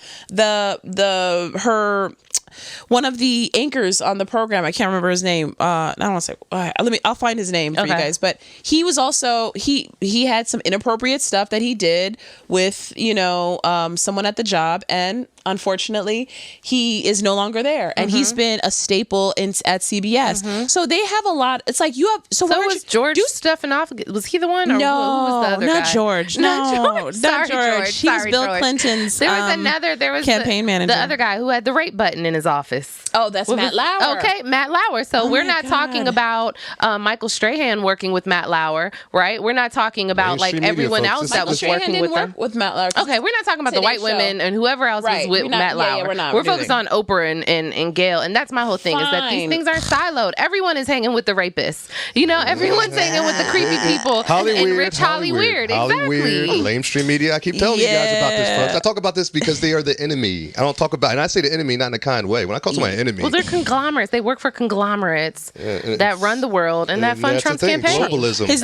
one of the anchors on the program, I can't remember his name. I don't want to say. I'll find his name for you guys. But he was also he had some inappropriate stuff that he did with someone at the job, and unfortunately, he is no longer there, and he's been a staple at CBS. So they have a lot. It's like you have. So was George Stephanopoulos? Was he the one? Or no, who was the other not guy? George. Not George. He was Bill Clinton's. There was campaign manager. The other guy who had the rape button in his office. Oh, that's Matt Lauer. Okay, Matt Lauer. So we're not talking about Michael Strahan working with Matt Lauer, right? We're not talking about like everyone else that was working with them. With Matt Lauer. Okay, we're not talking about the white women and whoever else was with Matt Lauer. We're focused on Oprah and Gayle, and that's my whole thing. Is that these things aren't siloed. Everyone is hanging with the rapists. Everyone's hanging with the creepy people. And rich Hollywood. Exactly. Lamestream media. I keep telling you guys about this, folks. I talk about this because they are the enemy. I don't talk about, and I say the enemy not in a kind way. When I call someone an enemy, well, they're conglomerates. They work for conglomerates that run the world and that fund Trump's campaign. Globalism. His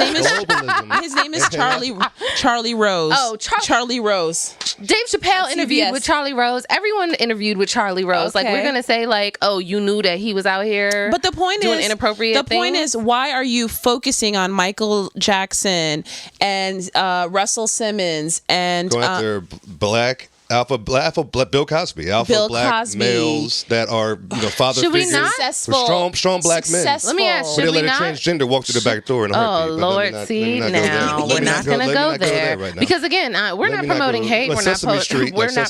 name is Charlie Rose. Oh, Charlie Rose. Dave Chappelle interviewed with Charlie Rose. Everyone interviewed with Charlie Rose. Okay. Like we're gonna say like, oh, you knew that he was out here. But the point doing inappropriate. The point is, why are you focusing on Michael Jackson and Russell Simmons and going after black? Alpha Bill Cosby, black males that are father figures, strong black men. Let me ask, should we not transgender walk through the back door in a heartbeat? Oh Lord, see now we're not going to go there right because again, we're not promoting hate. We're not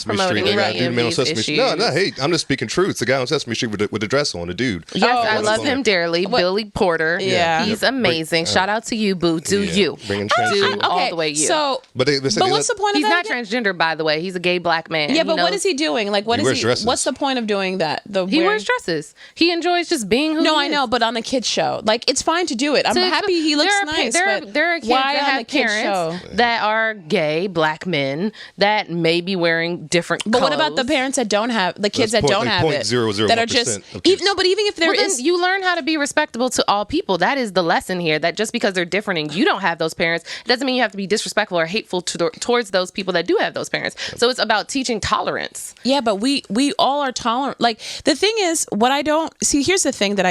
promoting any issues. No, not hate. I'm just speaking truth. It's the guy on Sesame Street with the dress on, the dude. Yes, I love him dearly, Billy Porter. Yeah, he's amazing. Shout out to you, boo. Do you? Do all the way you. So, but what's the point of that? He's not transgender, by the way. He's a gay black man. Yeah, but what is he doing? Like, what's the point of doing that? He wears dresses. He enjoys just being who he is. I know, but on a kid's show. Like, it's fine to do it. I'm happy he looks nice. There are kids that have parents that are gay black men that may be wearing different clothes. But what about the parents that don't have, the kids that don't have it? That are just, but even if there is. Then you learn how to be respectable to all people. That is the lesson here, that just because they're different and you don't have those parents, it doesn't mean you have to be disrespectful or hateful towards those people that do have those parents. So it's about teaching tolerance. Yeah, but we all are tolerant. Like, the thing is, what I don't see, here's the thing that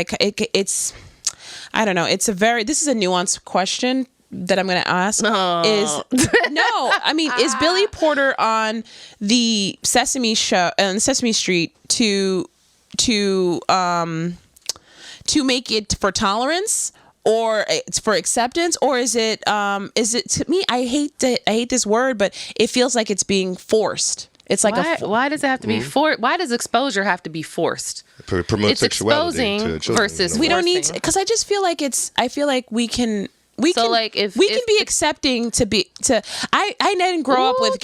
it's I don't know, this is a nuanced question that I'm going to ask. Is Billy Porter on the Sesame Street to make it for tolerance, or it's for acceptance, or is it to me, I hate this word, but it feels like it's being forced. It's like why does it have to be forced? Why does exposure have to be forced? Promote sexuality to children. Versus we don't need, because I just feel like we can be accepting I didn't grow up with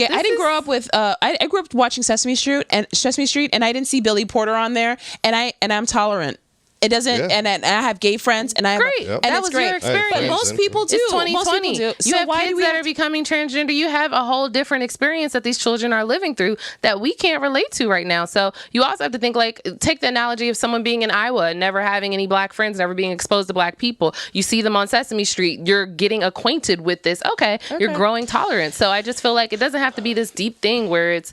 I grew up watching Sesame Street and I didn't see Billy Porter on there, and I'm tolerant. It doesn't, and I have gay friends, and great. And that it's was great. Your experience. But most people do. It's 2020. Most people do. You have kids that are becoming transgender. You have a whole different experience that these children are living through that we can't relate to right now. So you also have to think, like, take the analogy of someone being in Iowa and never having any black friends, never being exposed to black people. You see them on Sesame Street. You're getting acquainted with this. Okay. You're growing tolerance. So I just feel like it doesn't have to be this deep thing where it's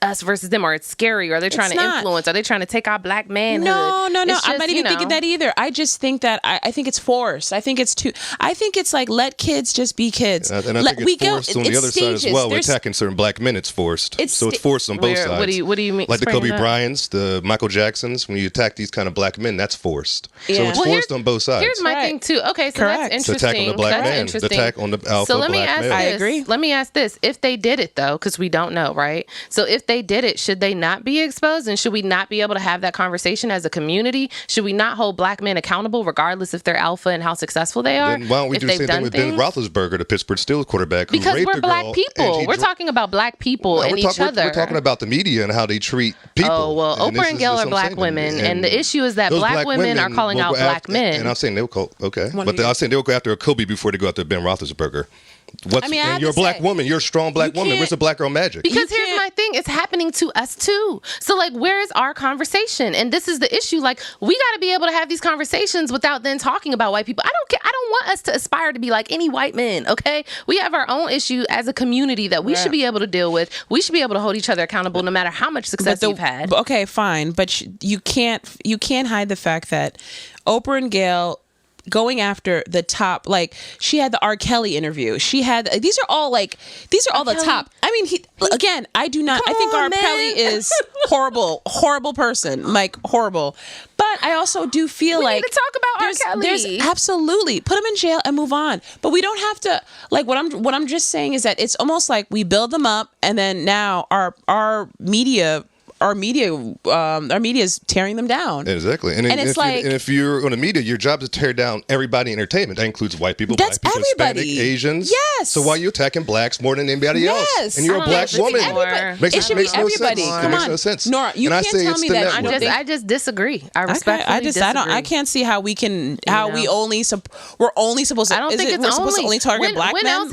us versus them, or it's scary, or they're trying to influence, or they're trying to take our black manhood. No. I'm not ain't thinking that either. I just think that I think it's forced. I think it's like, let kids just be kids. And I think it's forced on the other side as well. We're attacking certain black men. It's forced. So it's forced on both sides. What do you mean? Like the Kobe Bryants, the Michael Jacksons. When you attack these kind of black men, that's forced. So it's forced on both sides. Here's my thing too. Okay, so that's interesting. The attack on the black man. The attack on the alpha black male. I agree. Let me ask this: if they did it though, because we don't know, right? So if they did it, should they not be exposed, and should we not be able to have that conversation as a community? Should we not hold black men accountable, regardless if they're alpha and how successful they are? Then why don't we do the same thing with Ben Roethlisberger, the Pittsburgh Steelers quarterback, who because raped we're a black girl people. We're talking about black people and each other. We're talking about the media and how they treat people. Oh well, Oprah and Gayle are black women, and the issue is that black women are calling out black men. And I'm saying they will call I'm saying they will go after a Kobe before they go after Ben Roethlisberger. And you're a black woman. You're a strong black woman. Where's the black girl magic? Because here's my thing. It's happening to us too. So like, where is our conversation? And this is the issue. Like, we got to be able to have these conversations without then talking about white people. I don't care. I don't want us to aspire to be like any white men. Okay. We have our own issue as a community that we should be able to deal with. We should be able to hold each other accountable no matter how much success we've had. Okay, fine. But you can't hide the fact that Oprah and Gayle going after the top, like she had the R. Kelly interview. She had these are all the top. I mean, I think R. Kelly is horrible person, like horrible. But I also do feel we need to talk about R. Kelly. There's absolutely put him in jail and move on. But we don't have to like what I'm just saying is that it's almost like we build them up and then now our media is tearing them down. Exactly. And if you're on the media, your job is to tear down everybody in entertainment. That includes white people, That's black people, everybody. Hispanic, Asians. Yes. So why are you attacking blacks more than anybody else? And you're a black woman. It should be everybody. Come on. Makes no sense. Nora, you can't tell me that. I just disagree. I respectfully disagree. I can't see how we can, we're only supposed to, I don't think we're supposed to only target black men?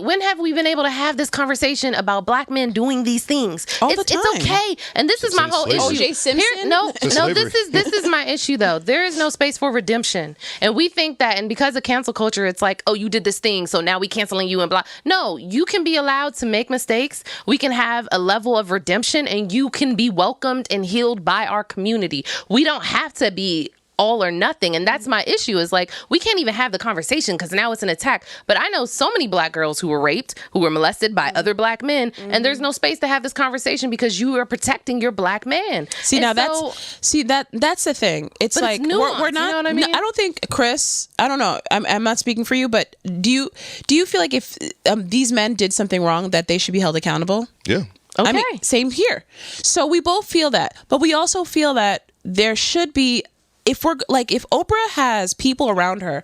When have we been able to have this conversation about black men doing these things? All the time. It's okay. And this is my whole issue. O.J. Simpson? No, this is my issue though. There is no space for redemption. And we think that, and because of cancel culture, it's like, oh, you did this thing, so now we canceling you and blah. No, you can be allowed to make mistakes. We can have a level of redemption and you can be welcomed and healed by our community. We don't have to be all or nothing. And that's my issue is like, we can't even have the conversation because now it's an attack. But I know so many black girls who were raped, who were molested by other black men. And there's no space to have this conversation because you are protecting your black man. That's the thing. It's like, it's nuanced, we're not, you know what I mean? I don't think, Chris, I don't know. I'm not speaking for you, but do you feel like if these men did something wrong that they should be held accountable? Yeah. Okay. I mean, same here. So we both feel that, but we also feel that there should be, if Oprah has people around her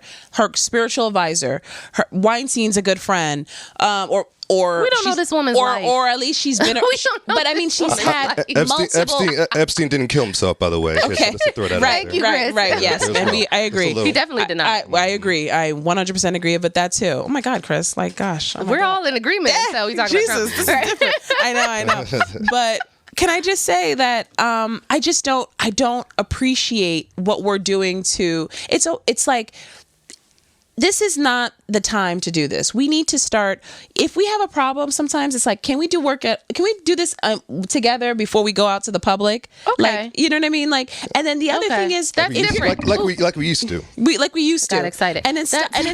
spiritual advisor, Weinstein's a good friend, or we don't know this woman's life. Or at least she's been. But I mean, she's had multiple. Epstein didn't kill himself, by the way. Okay, let's throw that right, out there. right, yes, and I agree. He definitely did not. I agree. I 100% agree with that too. Oh my God, Chris! Like, gosh, we're all in agreement. So we talking about Trump. This is different. I know, but. Can I just say that I don't appreciate what we're doing to it's like this is not the time to do this. We need to start. If we have a problem, sometimes it's like, can we do this together before we go out to the public? Okay, like, you know what I mean. Like, and then the other thing is that's different. Like we used to. We used to. Got excited. And then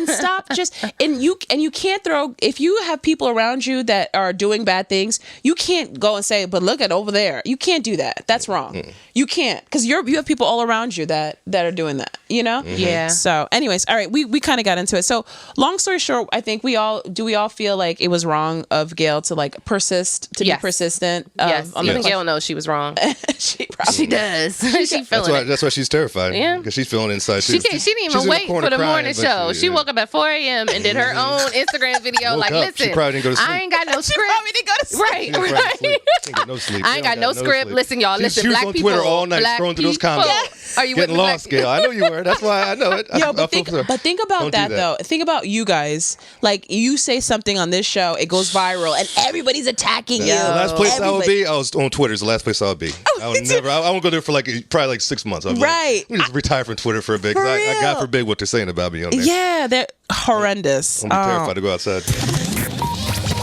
stop just and you can't throw, if you have people around you that are doing bad things, you can't go and say, but look at over there. You can't do that. That's wrong. You can't, because you have people all around you that are doing that. You know. Yeah. So, anyways, all right, we kind of got into it. So, long story short, I think we all feel like it was wrong of Gayle to like be persistent. Yes. Even Gayle knows she was wrong. She does. She feeling that's why she's terrified. Yeah. Because she's feeling inside too. She didn't even wait for the morning show. She woke up at 4 a.m. and did her own Instagram video. Like, listen, she probably didn't go to sleep. I ain't got no script. She probably didn't go to sleep. Right. She didn't get no sleep. I ain't got no script. Listen, y'all. Listen, she was black on people. Twitter all night scrolling through those comments. Are you getting lost, Gayle? I know you were. That's why I know it. But think about that though. Think about you guys. Like, you say something on this show, it goes viral, and everybody's attacking you. The last place I would be, I was on Twitter. Is the last place I would be. I would never. I won't go there for probably 6 months. I'd right. Like, just retire from Twitter for a bit. I God forbid what they're saying about me on there. Yeah, they're horrendous. I'm terrified to go outside.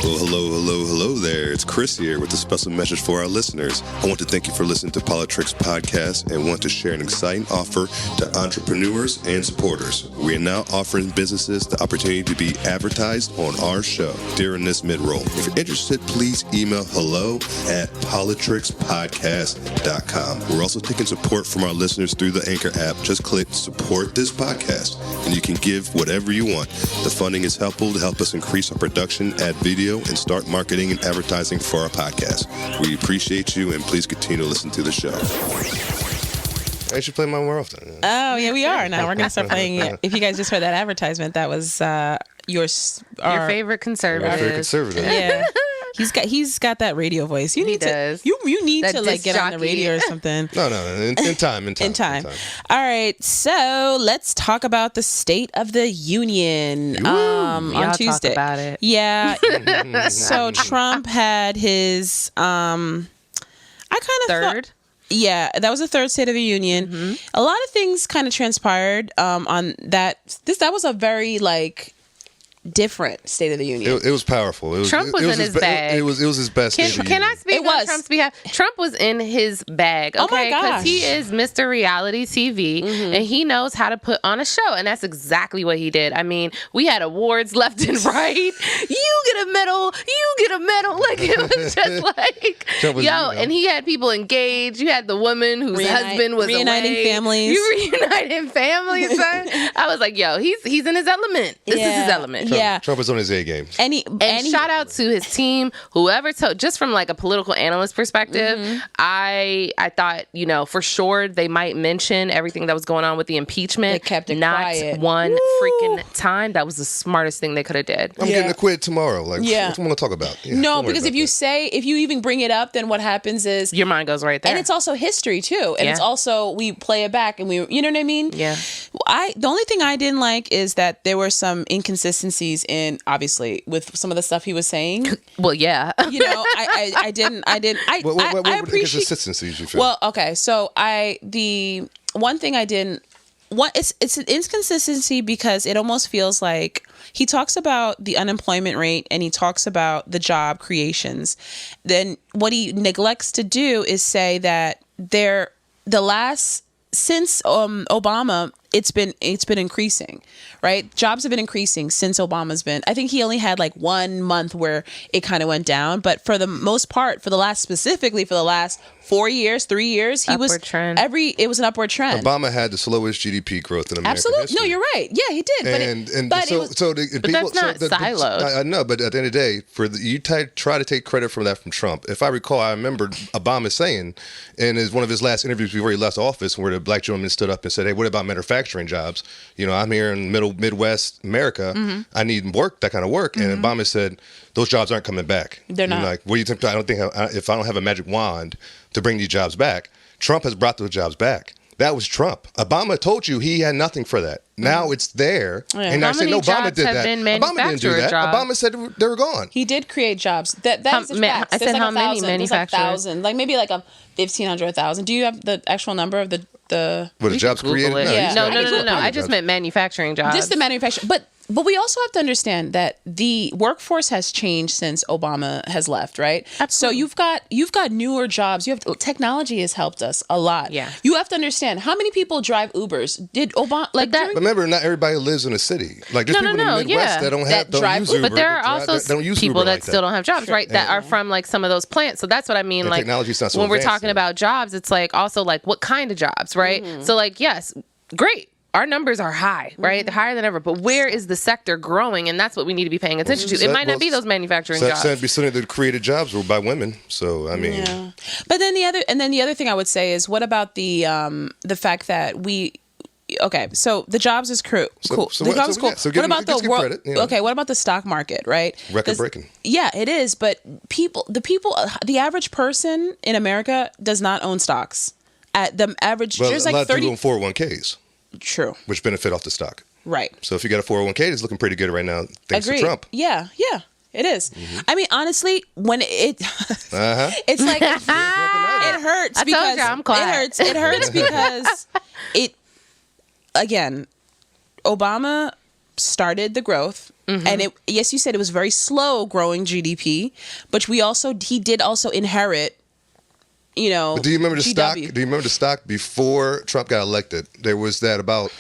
Well, hello there. It's Chris here with a special message for our listeners. I want to thank you for listening to Politics Podcast and want to share an exciting offer to entrepreneurs and supporters. We are now offering businesses the opportunity to be advertised on our show during this mid-roll. If you're interested, please email hello@politrixpodcast.com. We're also taking support from our listeners through the Anchor app. Just click support this podcast and you can give whatever you want. The funding is helpful to help us increase our production, add video, and start marketing and advertising for our podcast. We appreciate you, and please continue to listen to the show. I should play mine more often. Oh, yeah, we are. Now we're going to start playing it. If you guys just heard that advertisement, that was your favorite conservative. My favorite conservative. Yeah. He's got that radio voice. You need to like get on the radio or something. No, in time. In time. All right, so let's talk about the State of the Union on Tuesday. Talk about it. Yeah. So Trump had his third. Yeah, that was the third State of the Union. Mm-hmm. A lot of things kind of transpired on that. That was a very different State of the Union. It was powerful. Trump was in his bag. It was his best State of the Union. Can I speak on Trump's behalf? Trump was in his bag, okay? Oh my gosh. Because he is Mr. Reality TV, and he knows how to put on a show, and that's exactly what he did. I mean, we had awards left and right. You get a medal. Like, it was just like, and he had people engaged. You had the woman whose husband was reuniting families. You reuniting families, son. I was like, he's in his element. This is his element. Trump was on his A game. And shout out to his team, whoever just from like a political analyst perspective, I thought, for sure they might mention everything that was going on with the impeachment. They kept it not quiet. One freaking time. That was the smartest thing they could have did. I'm getting acquitted tomorrow. What do you want to talk about? No, because if you even bring it up, then what happens is your mind goes right there. And it's also history too. And it's also, we play it back and you know what I mean? Yeah. The only thing I didn't like is that there were some inconsistencies in, obviously, with some of the stuff he was saying. Well, yeah. I didn't. I appreciate inconsistencies you feel. Well, okay. So the one thing I didn't. It's an inconsistency because it almost feels like he talks about the unemployment rate and he talks about the job creations. Then what he neglects to do is say that since Obama, it's been increasing, right? Jobs have been increasing since Obama's been. I think he only had 1 month where it kind of went down, but for the most part, specifically for the last 4 years, 3 years, it was an upward trend. Obama had the slowest GDP growth in American history. Absolutely. No, you're right. Yeah, he did. But that's not silos. I know, but at the end of the day, you try to take credit from Trump. If I recall, I remember Obama saying in one of his last interviews before he left office, where the black gentleman stood up and said, "Hey, what about manufacturing jobs? I'm here in Midwest America. Mm-hmm. I need work, that kind of work." Mm-hmm. And Obama said, "Those jobs aren't coming back." They're not. Like, what do you think? I don't think if I don't have a magic wand to bring these jobs back. Trump has brought those jobs back. That was Trump. Obama told you he had nothing for that. Now it's there. Yeah. And I said, no, Obama did that. Obama didn't do that. Jobs. Obama said they were gone. He did create jobs. That is a fact. I said how many manufacturers? 1,000. Maybe 1,500 or 1,000. Do you have the actual number of the jobs created? No. I just meant manufacturing jobs. Just the manufacturing. But we also have to understand that the workforce has changed since Obama has left, right? Absolutely. So you've got newer jobs. Technology has helped us a lot. Yeah. You have to understand how many people drive Ubers. Did Obama remember, not everybody lives in a city. There's people in the Midwest that don't use Uber. But there are also people that still don't have jobs, right? That are from some of those plants. So that's what I mean. Technology's not so when we're talking about jobs, it's also what kind of jobs, right? Mm-hmm. So yes, great. Our numbers are high, right? They're higher than ever. But where is the sector growing? And that's what we need to be paying attention to. It might not be those manufacturing jobs. It'd be something that created jobs were by women. So I mean, yeah. But then the other thing I would say is, what about the fact that so the jobs is cool. The jobs is cool. So what about the world? Credit, Okay, what about the stock market, right? Record breaking. Yeah, it is. But the average person in America does not own stocks. At the average, there's a lot of 30 people own 401ks. True. Which benefit off the stock. Right. So if you got a 401k, it's looking pretty good right now, thanks to Trump. Yeah, it is. Mm-hmm. I mean, honestly, when it's it hurts because I'm quiet. It hurts because again, Obama started the growth. And yes, you said it was very slow growing GDP, but he did also inherit, But do you remember the stock? GW. Do you remember the stock before Trump got elected? There was that about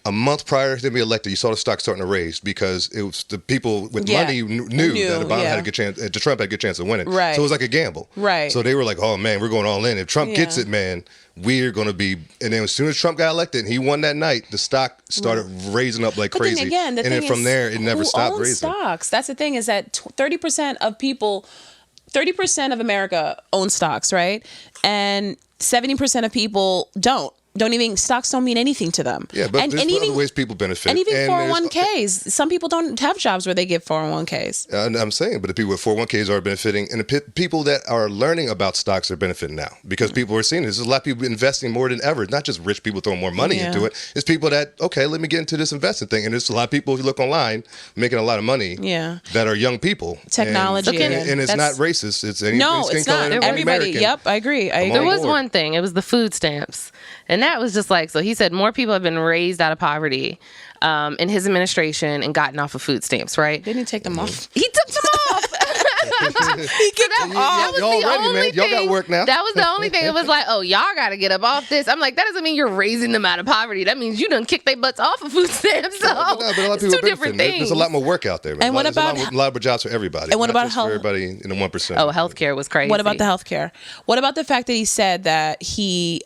a month prior to him being elected. You saw the stock starting to raise because it was the people with money knew that Obama had a good chance. Trump had a good chance of winning. Right. So it was like a gamble. Right. So they were like, "Oh man, we're going all in. If Trump gets it, man, we're going to be." And then as soon as Trump got elected, and he won that night. The stock started raising up like crazy. Then again, and then from there, it never stopped owns raising. Stocks. That's the thing, is that 30% of people, 30% of America own stocks, right? And 70% of people don't even, stocks don't mean anything to them. Yeah, but there's other ways people benefit. And even 401ks. Some people don't have jobs where they give 401ks. I'm saying, but the people with 401ks are benefiting, and the people that are learning about stocks are benefiting now because people are seeing this. There's a lot of people investing more than ever. It's not just rich people throwing more money into it. It's people that, okay, let me get into this investing thing. And there's a lot of people, if you look online, making a lot of money that are young people. Technology. And it's not racist. It's any it's not. Everybody. American. Yep, I agree. There was one thing. It was the food stamps. And that was just like, so he said more people have been raised out of poverty in his administration and gotten off of food stamps, right? Didn't he take them off? He took them off. He kicked them off. Y'all ready, man? Y'all got work now. That was the only thing. It was like, oh, y'all got to get up off this. I'm like, that doesn't mean you're raising them out of poverty. That means you done kicked their butts off of food stamps. So but a lot of people it's two different things. There's a lot more work out there. Man. And what about a lot of jobs for everybody? And what about health? For everybody in the 1%. Oh, healthcare was crazy. What about the healthcare? What about the fact that he said that he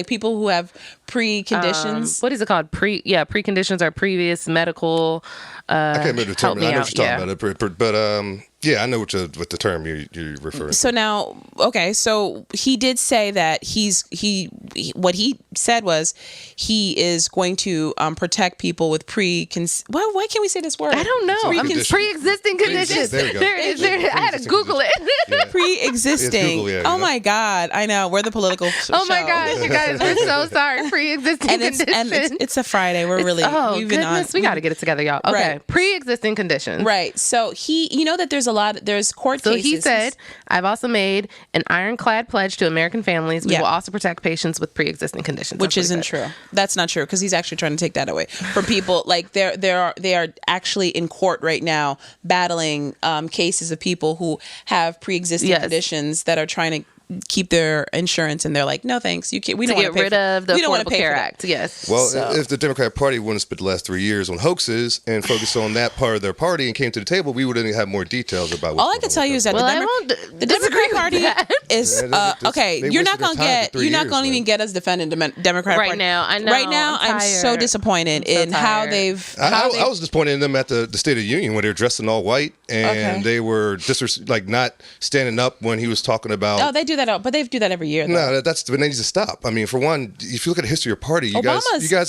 people who have preconditions? What is it called? Preconditions are previous medical. I can't remember the term. I know what you're talking about, but yeah, I know what the term you're referring to. So now, okay, so he did say that what he said was he is going to protect people with why can't we say this word? I don't know. Pre-existing conditions. There we go. There it is. I had to Google it. Yeah. Pre-existing. Google, oh my God, I know. We're the political show. Oh my gosh, you guys, we're so sorry. Pre-existing conditions. And it's a Friday. We're really we got to get it together, y'all. Okay, right. Pre-existing conditions. Right. So that there's court cases. So he said, I've also made an ironclad pledge to American families. We will also protect patients with pre-existing conditions. Which isn't true. That's not true, because he's actually trying to take that away from people. Like they are actually in court right now battling cases of people who have pre-existing conditions that are trying to keep their insurance, and they're like, no thanks, we don't want to get rid of the Affordable Care Act. Yes. Well, if the Democratic Party wouldn't spent the last 3 years on hoaxes and focused on that part of their party and came to the table, we would have more details about all I can tell you is that the Democratic Party is okay. You're not going to even get us defending Democratic Party right now. I know. Right now, I'm so disappointed in how they've. I was disappointed in them at the State of the Union when they were dressed in all white and they were not standing up when he was talking about. Oh, they do that, but they do that every year. No, but they need to stop. I mean, for one, if you look at the history of your party, you guys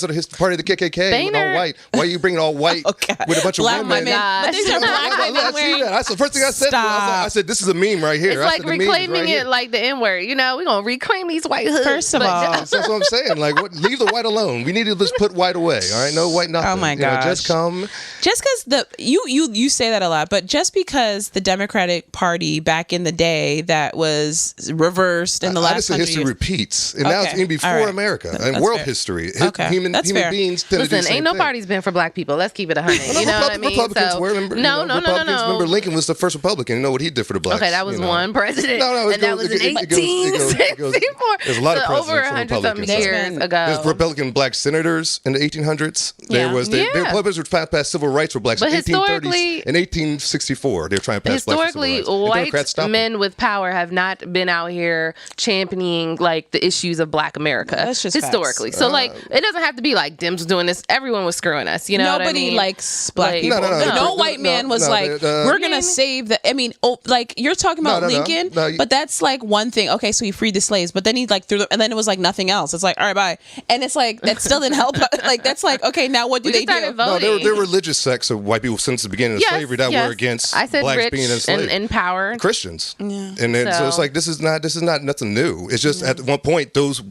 are the party of the KKK with all white. Why are you bringing all white with a bunch of women? But these are black women wearing. That's the first thing I said. I said, this is a meme right here. It's like reclaiming it like the N-word. We're going to reclaim these white hoods. First of all. That's what I'm saying. Like, leave the white alone. We need to just put white away. All right? No white nothing. Oh, my gosh. Just come. Just because you say that a lot, but just because the Democratic Party back in the day that was reversed in the last 100 history years. repeats, and now it's even before America and world history. Human beings tend to do the same ain't no thing. party's been for black people. Let's keep it 100. You know what I mean? Republicans were. No. Remember, Lincoln was the first Republican. You know what he did for the blacks? Okay, that was one president. And that was in 1864. There's a lot of presidents over 100-something years ago. There's Republican black senators in the 1800s. There was the Republicans were trying to pass civil rights for blacks in the 1830s. In 1864, they were trying to pass black civil rights. Historically, white men with power have not been out here championing like the issues of black America. That's just historically. So like, it doesn't have to be like Dems was doing this. Everyone was screwing us. You know what I mean? Nobody likes black people. No white man was like, we're gonna save the. I mean, like you're talking about Lincoln, but that's like one thing. Okay, so he freed the slaves, but then he like threw them, and then it was like nothing else. It's like, all right, bye. And it's like that still didn't help. Like that's like, okay, now what do they do? No, they're religious sects of white people since the beginning of slavery that were against blacks being enslaved. And power. Christians. Yeah. And then so it's like this is not. not nothing new. It's just at one point those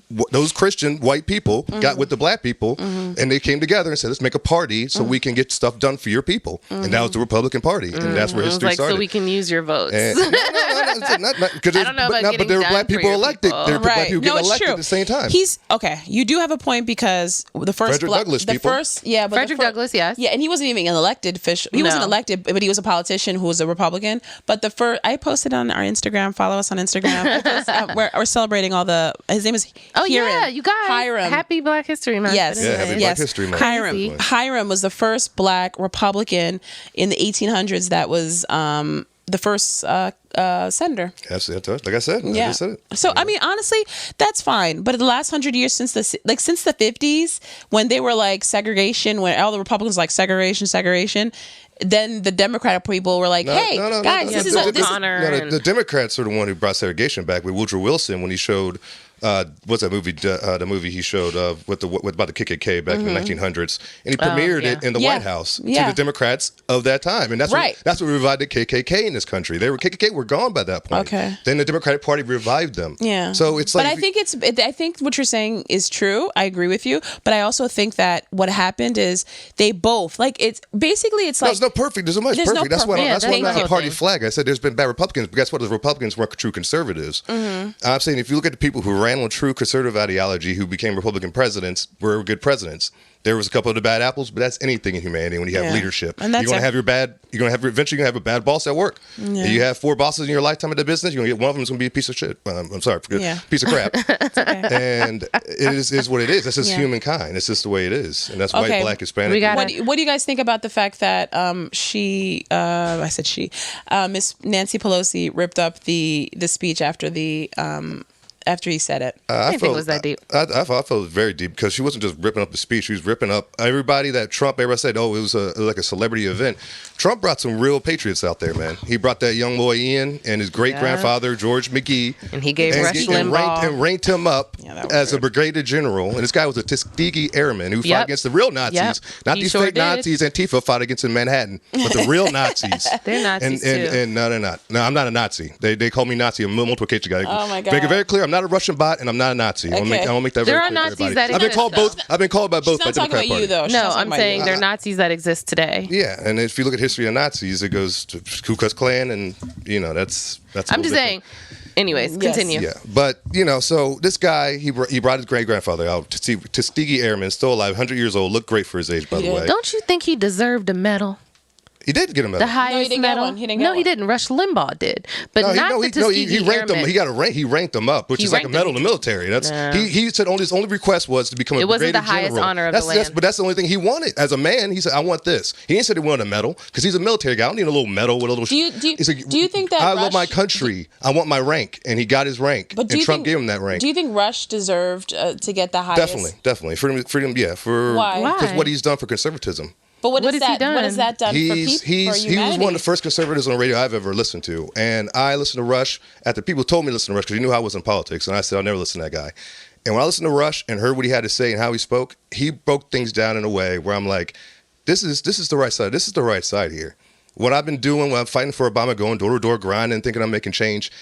Christian white people got with the black people, and they came together and said, let's make a party so we can get stuff done for your people. And that was the Republican Party, and that's where history started. So we can use your votes. And, no, I don't know about getting but there were black done for people your elected. people. There were black people getting elected true. at the same time. He's okay. You do have a point because the first Frederick Douglass people. Frederick Douglass, yes. Yeah, and he wasn't even an elected official. He wasn't elected, but he was a politician who was a Republican. But the first, I posted on our Instagram. Follow us on Instagram. We're celebrating all the. His name is. Oh Hiram. yeah, you guys. Hiram. Happy Black History Month. Yes. Yeah, happy Black History Month. Hiram was the first black Republican in the 1800s. That was the first senator. That's it. Like I said. Yeah. I just said it. So I mean, honestly, that's fine. But the last 100 years since the 50s, when they were like segregation, when all the Republicans were like segregation. Then the Democratic people were like, "Hey, guys, this is the Democrats are the one who brought segregation back with Woodrow Wilson when he showed what's that movie? The movie he showed with about the KKK back in the 1900s, and he premiered it in the White House to the Democrats of that time, and that's what revived the KKK in this country. KKK were gone by that point. Okay. Then the Democratic Party revived them. Yeah. So it's like, but I think what you're saying is true. I agree with you, but I also think that what happened is they both like it's basically it's like there's no perfect. There's no much perfect. That's why I'm not a party flag. I said there's been bad Republicans, but guess what? The Republicans weren't true conservatives. I'm saying if you look at the people who ran on true conservative ideology who became Republican presidents were good presidents. There was a couple of the bad apples, but that's anything in humanity when you have leadership. And you're gonna have eventually you're gonna have a bad boss at work. Yeah. You have 4 bosses in your lifetime at the business, you're gonna get one of them is gonna be a piece of shit. I'm sorry, piece of crap. And it is what it is. That's just humankind. It's just the way it is. And that's white, black, Hispanic. What do you guys think about the fact that Miss Nancy Pelosi ripped up the speech after after he said it? I didn't think it was that deep. I felt it was very deep because she wasn't just ripping up the speech. She was ripping up everybody that everybody said, oh, it was like a celebrity event. Trump brought some real patriots out there, man. He brought that young boy Ian and his great-grandfather, George McGee. And he gave Rush Limbaugh. And ranked him up as a brigadier general. And this guy was a Tuskegee Airman who fought against the real Nazis. Not these fake Nazis Antifa fought against in Manhattan, but the real Nazis. They're Nazis, too. And no, they're not. No, I'm not a Nazi. They call me Nazi. I'm a multiple occasion guy. Oh, my God. Make it very clear. I'm not a Russian bot, and I'm not a Nazi. Okay. I want to make that very clear. There are Nazis that I've been called exist, both. I've been called by both by Democrat Party. No, I'm saying they're Nazis that exist today. Yeah, and if you look at history of Nazis, it goes to Ku Klux Klan, and that's. I'm just saying. Anyways, continue. Yeah, but so this guy he brought his great grandfather out to see Tuskegee Airman, still alive, 100 years old, looked great for his age, by the way. Don't you think he deserved a medal? He did get a medal. The highest medal. He didn't. Rush Limbaugh did, but he ranked him. He got a rank. He ranked him up, which is like a medal in the military. That's he said. His only request was to become a brigadier general. It wasn't the highest honor of the land. But that's the only thing he wanted as a man. He said, "I want this." He didn't say he wanted a medal because he's a military guy. I don't need a little medal with a little. Do you think that I love my country? I want my rank, and he got his rank. But and Trump gave him that rank. Do you think Rush deserved to get the highest? Definitely. Freedom. Yeah. Why? Because what he's done for conservatism. But what has he done? What has that done for people? He was one of the first conservatives on the radio I've ever listened to. And I listened to Rush after people told me to listen to Rush because he knew I was in politics. And I said, I'll never listen to that guy. And when I listened to Rush and heard what he had to say and how he spoke, he broke things down in a way where I'm like, this is the right side. This is the right side here. What I've been doing when I'm fighting for Obama, going door to door, grinding, thinking I'm making change,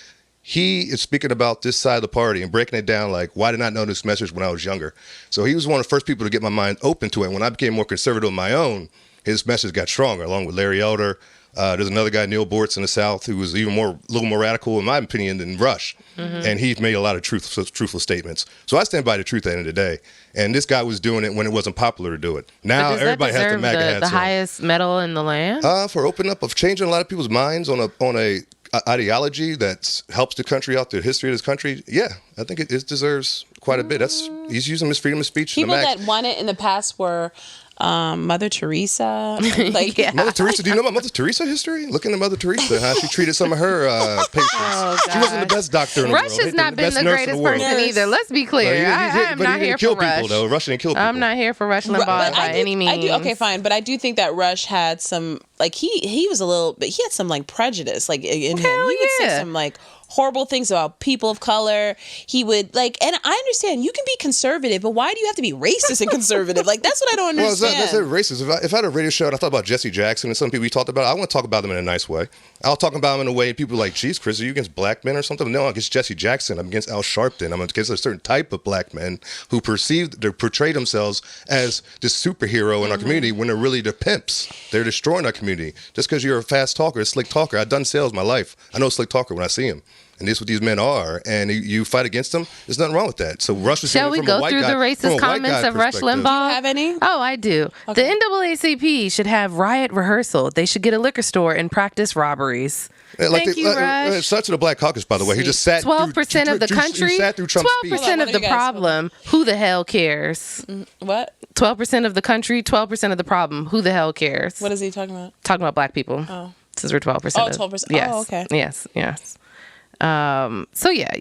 he is speaking about this side of the party and breaking it down like, why did I not know this message when I was younger? So he was one of the first people to get my mind open to it. When I became more conservative on my own, his message got stronger, along with Larry Elder. There's another guy, Neil Bortz in the South, who was a little more radical, in my opinion, than Rush. Mm-hmm. And he's made a lot of truthful statements. So I stand by the truth at the end of the day. And this guy was doing it when it wasn't popular to do it. Now everybody has to MAGA hats on. The highest medal in the land? For opening up, of changing a lot of people's minds on a ideology that helps the country out, the history of this country. Yeah, I think it deserves quite a bit. He's using his freedom of speech. People that won it in the past were Mother Teresa. Mother Teresa. Do you know about Mother Teresa history? Look into Mother Teresa, how she treated some of her patients. She wasn't the best doctor in the world. Rush has not been the greatest person either. Let's be clear. I am not here for Rush. Rush didn't kill people. I'm not here for Rush Limbaugh by any means. Okay, fine, but I do think that Rush had some he was a little, but he had some prejudice in him. He would say some horrible things about people of color. He would and I understand you can be conservative, but why do you have to be racist and conservative? Like, that's what I don't understand. Well, that's racist. If I had a radio show and I thought about Jesse Jackson and some people we talked about, I want to talk about them in a nice way. I'll talk about them in a way people are like, geez, Chris, are you against black men or something? No, I'm against Jesse Jackson. I'm against Al Sharpton. I'm against a certain type of black men who portray themselves as this superhero in our community when they're really the pimps. They're destroying our community. Just because you're a fast talker, a slick talker. I've done sales my life. I know a slick talker when I see him. And this is what these men are, and you fight against them. There's nothing wrong with that. So Rush is Shall we go through the racist comments of Rush Limbaugh? Do you have any? Oh, I do. Okay. The NAACP should have riot rehearsal. They should get a liquor store and practice robberies. Thank you, Rush. Such to the Black Caucus, by the way. He just sat 12% of the country. He sat through Trump's 12% of the problem. Who the hell cares? What? 12% of the country. 12% of the problem. Who the hell cares? What is he talking about? Talking about black people. Oh, since we're 12%. Oh, 12%. Yes. Oh, okay. Yes. So yeah,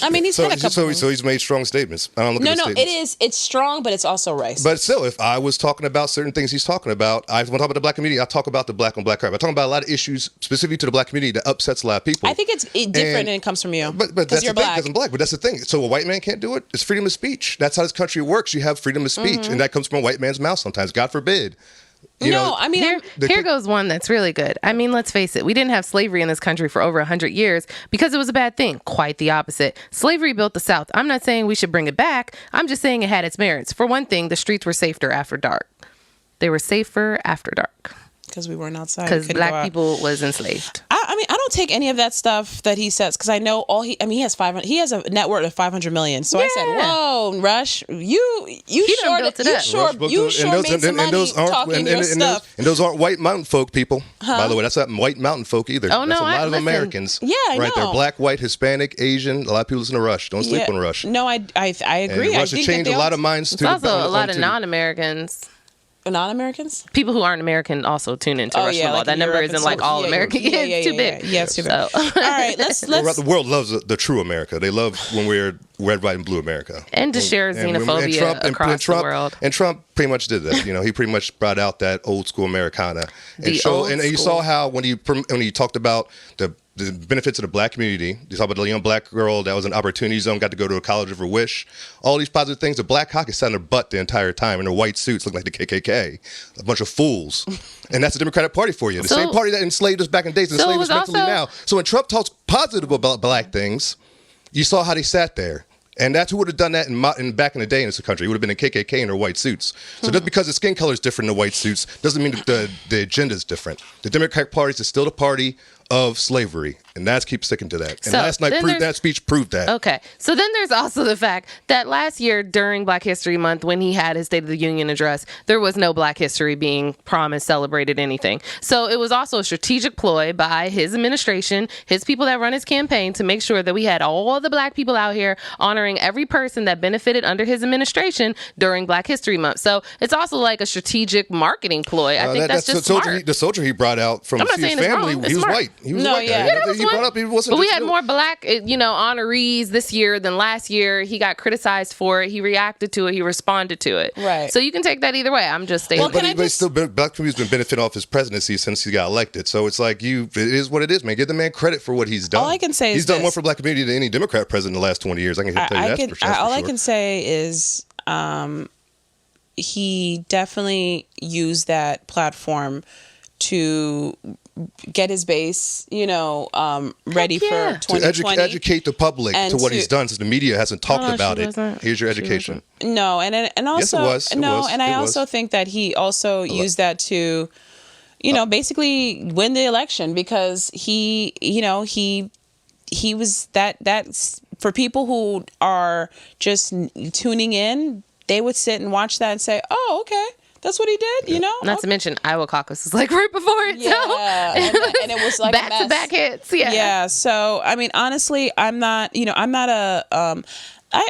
I mean, he's had a couple. So he's made strong statements. I don't look at the statements. It's strong, but it's also racist. But still, if I was talking about certain things he's talking about, I want to talk about the black community. I talk about the black on black crime. I talk about a lot of issues specific to the black community that upsets a lot of people. I think it's different, and it comes from you. But that's the thing, because I'm black. But that's the thing. So a white man can't do it. It's freedom of speech. That's how this country works. You have freedom of speech, and that comes from a white man's mouth sometimes. God forbid. I mean, here goes one that's really good. I mean, let's face it. We didn't have slavery in this country for over 100 years because it was a bad thing. Quite the opposite. Slavery built the South. I'm not saying we should bring it back. I'm just saying it had its merits. For one thing, the streets were safer after dark. They were safer after dark. Because we weren't outside. Because black people was enslaved. I mean, I don't take any of that stuff that he says because I know he has 500. He has a net worth of 500 million. So I said, "Whoa, Rush, you sure made some money talking your stuff." And those aren't white mountain folk people. By the way, that's not white mountain folk either. Oh, that's no, a lot of Americans. Yeah, I know. They're black, white, Hispanic, Asian. A lot of people listen to Rush. Don't sleep on Rush. No, I agree. And Rush has changed a lot of minds too. There's also a lot of non-Americans. Non-Americans? People who aren't American also tune into Rush Limbaugh. Like that number isn't like all American. It's too big. Yeah, it's too big. All right, let's. The world loves the true America. They love when we're red, white, and blue America. And to share xenophobia across the world. And Trump pretty much did that. He pretty much brought out that old school Americana. And you saw how when he talked about the benefits of the black community. You talk about the young black girl that was an opportunity zone, got to go to a college of her wish. All these positive things. The Black Caucus sat on their butt the entire time in their white suits, looked like the KKK. A bunch of fools. And that's the Democratic Party for you. The same party that enslaved us back in the days, enslaved us mentally now. So when Trump talks positive about black things, you saw how they sat there. And that's who would have done that in back in the day in this country. It would have been a KKK in their white suits. So just because the skin color is different in the white suits doesn't mean that the agenda is different. The Democratic Party is still the party of slavery, and that's keep sticking to that. And last night that speech proved that. Okay, so then there's also the fact that last year during Black History Month, when he had his State of the Union address, there was no Black history being promised, celebrated, anything. So it was also a strategic ploy by his administration, his people that run his campaign, to make sure that we had all the Black people out here honoring every person that benefited under his administration during Black History Month. So it's also like a strategic marketing ploy. I think that's just smart. The soldier he brought out from his family, he was white. He was white. He brought up, he wasn't. But we had more black, honorees this year than last year. He got criticized for it. He reacted to it. He responded to it. Right. So you can take that either way. I'm just stating. Black community's been benefiting off his presidency since he got elected. So it's like it is what it is, man. Give the man credit for what he's done. All I can say is he's done more for black community than any Democrat president in the last 20 years. I can tell you that for sure. All I can say is he definitely used that platform to get his base, ready for 2020. To educate the public to what he's done, since the media hasn't talked about it. Here's your education. No, and also yes, it was. I also think that he also used that to, basically win the election, because he was that for people who are just tuning in, they would sit and watch that and say, "Oh, okay. That's what he did, Not to mention Iowa Caucus was like right before it. Yeah, and it was like back-to-back hits. Yeah. Yeah. So I mean, honestly, I'm not a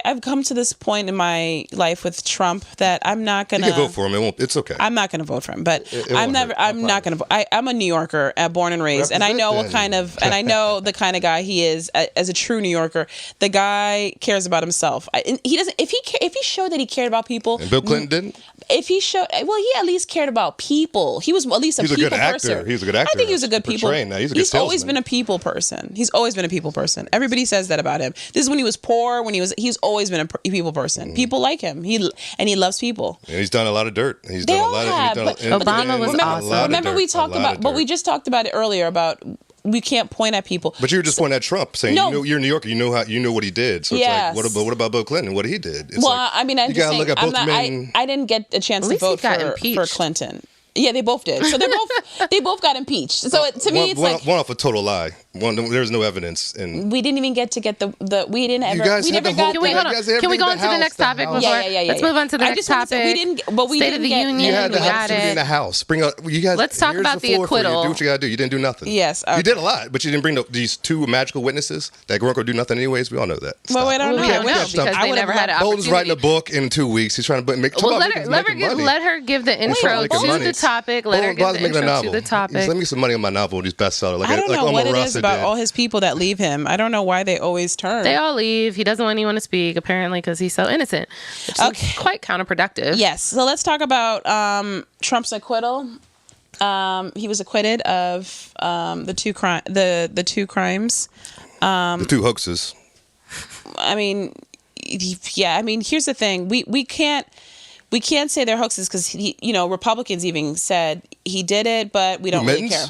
I've come to this point in my life with Trump that I'm not gonna. You can vote for him. It's okay. I'm not gonna vote for him, but I'm not gonna vote. I'm a New Yorker, born and raised, and I know I know the kind of guy he is as a true New Yorker. The guy cares about himself. He doesn't. If he showed that he cared about people, and Bill Clinton didn't. If he showed, well, he at least cared about people. He was at least a people person. He was a good actor. I think he was a good people. He's always been a people person. He's always been a people person. Everybody says that about him. This is when he was poor. He's always been a people person. People like him. He loves people. And he's done a lot of dirt. Obama was awesome. Remember we talked about, but we just talked about it earlier about. We can't point at people. But you were just pointing at Trump, saying you're a New Yorker. You know what he did. So it's like, what about Bill Clinton? What he did? It's I mean, you gotta look at both men. I didn't get a chance to vote for Clinton. Yeah, they both did. So they both got impeached. So to me, it's like one off a total lie. There's no evidence, and we didn't even get the. We didn't ever. Can we go on to the next topic? Let's move on to the next topic. We didn't. But we State didn't of the get. Union. You had the got House in the House. Bring up. You guys. Let's talk about the acquittal. Do what you gotta do. You didn't do nothing. Yes, you did a lot, but you didn't bring these two magical witnesses that weren't gonna do nothing anyways. We all know that. Well, I don't know because they never had an opportunity. Bolton's writing a book in 2 weeks. He's trying to make. Well, let her give the intro to the topic. Let her give the intro to the topic. Let me some money on my novel. These bestsellers. I don't know what it is about all his people that leave him. I don't know why they always turn. They all leave. He doesn't want anyone to speak, apparently, because he's so innocent. Which is quite counterproductive. Yes. So let's talk about Trump's acquittal. He was acquitted of the two crimes. The two hoaxes. I mean, yeah. I mean, here's the thing. We can't say they're hoaxes because Republicans even said he did it, but we don't really care.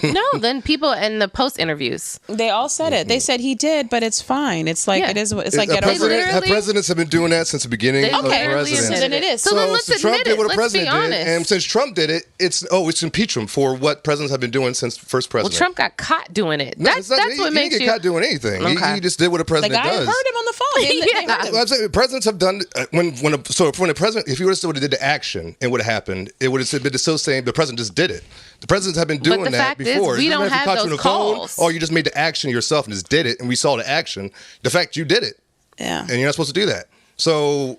No, then people in the post interviews, they all said it. They said he did, but it's fine. It's like it is. It's like get over it. Presidents have been doing that since the beginning of presidency. Then it is. So then let's admit it. Let's be honest. And since Trump did it, it's impeachment for what presidents have been doing since first president. Well, Trump got caught doing it. That's what makes you. He didn't get caught doing anything. Okay. He just did what a president does. The guy heard him on the phone. I'm saying presidents have done when a president, if he would have did the action and what happened, it would have been still saying the president just did it. The presidents have been doing that before. We don't have those calls. Or you just made the action yourself and just did it, and we saw the action. The fact you did it, and you're not supposed to do that. So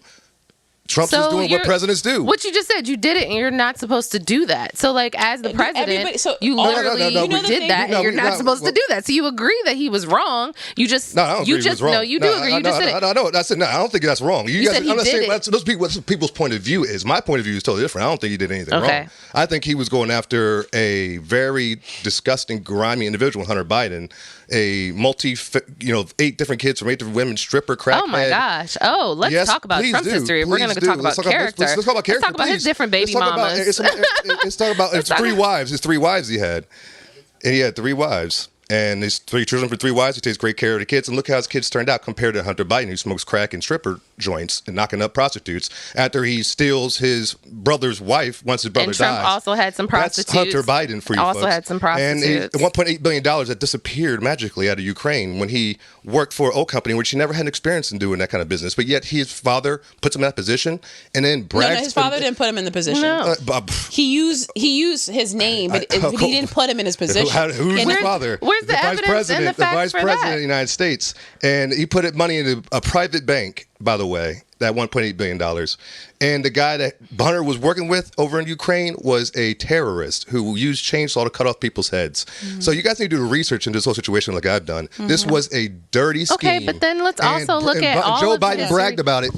Trump's just doing what presidents do. What you just said, you did it, and you're not supposed to do that. So, like, as the president, you literally did that, and you're not supposed to do that. So you agree that he was wrong. You just I don't agree he was wrong. No, you do agree. You just said it. No, I said no. I don't think that's wrong. You said he did it. That's people's point of view is. My point of view is totally different. I don't think he did anything wrong. I think he was going after a very disgusting, grimy individual, Hunter Biden, a 8 different kids from 8 different women, stripper, crackhead. Oh my gosh! Let's talk about Trump's history. We're going to talk about character. Let's talk about character. Let's talk about his different baby mamas. Let's talk about his 3 wives. His 3 wives he had, and he had 3 wives. And his 3 children for 3 wives. He takes great care of the kids. And look how his kids turned out compared to Hunter Biden, who smokes crack in stripper joints and knocking up prostitutes after he steals his brother's wife once his brother dies. And Trump also had some prostitutes. That's Hunter Biden for you also folks. Had some prostitutes. And $1.8 billion that disappeared magically out of Ukraine when he worked for an oil company, which he never had experience in doing that kind of business. But yet his father puts him in that position and then brags. No, his father didn't put him in the position. No. He used his name, but he didn't put him in his position. Who's his father? Where's the evidence and the facts vice president of the United States, and he put money into a private bank, by the way, that $1.8 billion. And the guy that Hunter was working with over in Ukraine was a terrorist who used chainsaw to cut off people's heads. Mm-hmm. So you guys need to do the research into this whole situation like I've done. Mm-hmm. This was a dirty scheme. Okay, but then let's also look at all Joe Biden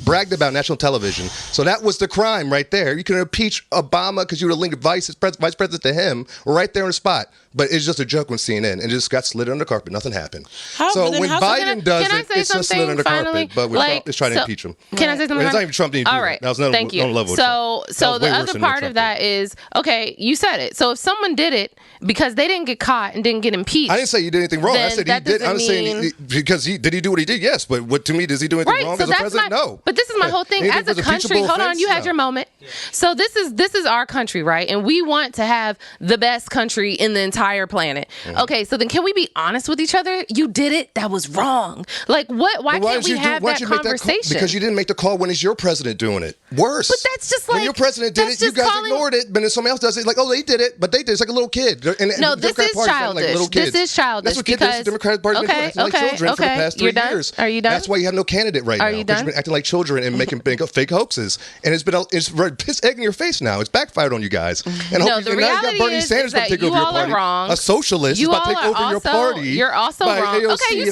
bragged about national television. So that was the crime right there. You can impeach Obama because you were linked vice president to him right there on the spot. But it's just a joke when CNN, and it just got slid under the carpet. Nothing happened. So when Biden does it, it's just slid under the carpet. But it's trying to impeach him. Can I say something? It's not even Trump didn't do all right. That was Thank you. So the other part of that is, okay, you said it. So if someone did it because they didn't get caught and didn't get impeached. I didn't say you did anything wrong. I said he did. I'm saying because did he do what he did? Yes. But to me, does he do anything wrong as a president? No. But this is my whole thing. As a country, hold on, you had your moment. So this is our country, right? And we want to have the best country in the entire planet. Mm-hmm. Okay, so then can we be honest with each other? You did it. That was wrong. Like what? Why can't we have that conversation? administration. Because you didn't make the call when it's your president doing it. Worse. But that's just like... When your president did it, you guys ignored it, but then somebody else does it. Like, oh, they did it, but they did it. It's like a little kid. No, this is childish. This is childish. That's what the Democratic Party been acting like children for the past 3 years. Are you done? That's why you have no candidate right now. Are you done? You've been acting like children and making fake hoaxes. And it's piss egg in your face now. It's backfired on you guys. And No, the reality is that you all are wrong. A socialist is about to take over your party. You're also wrong. Okay, you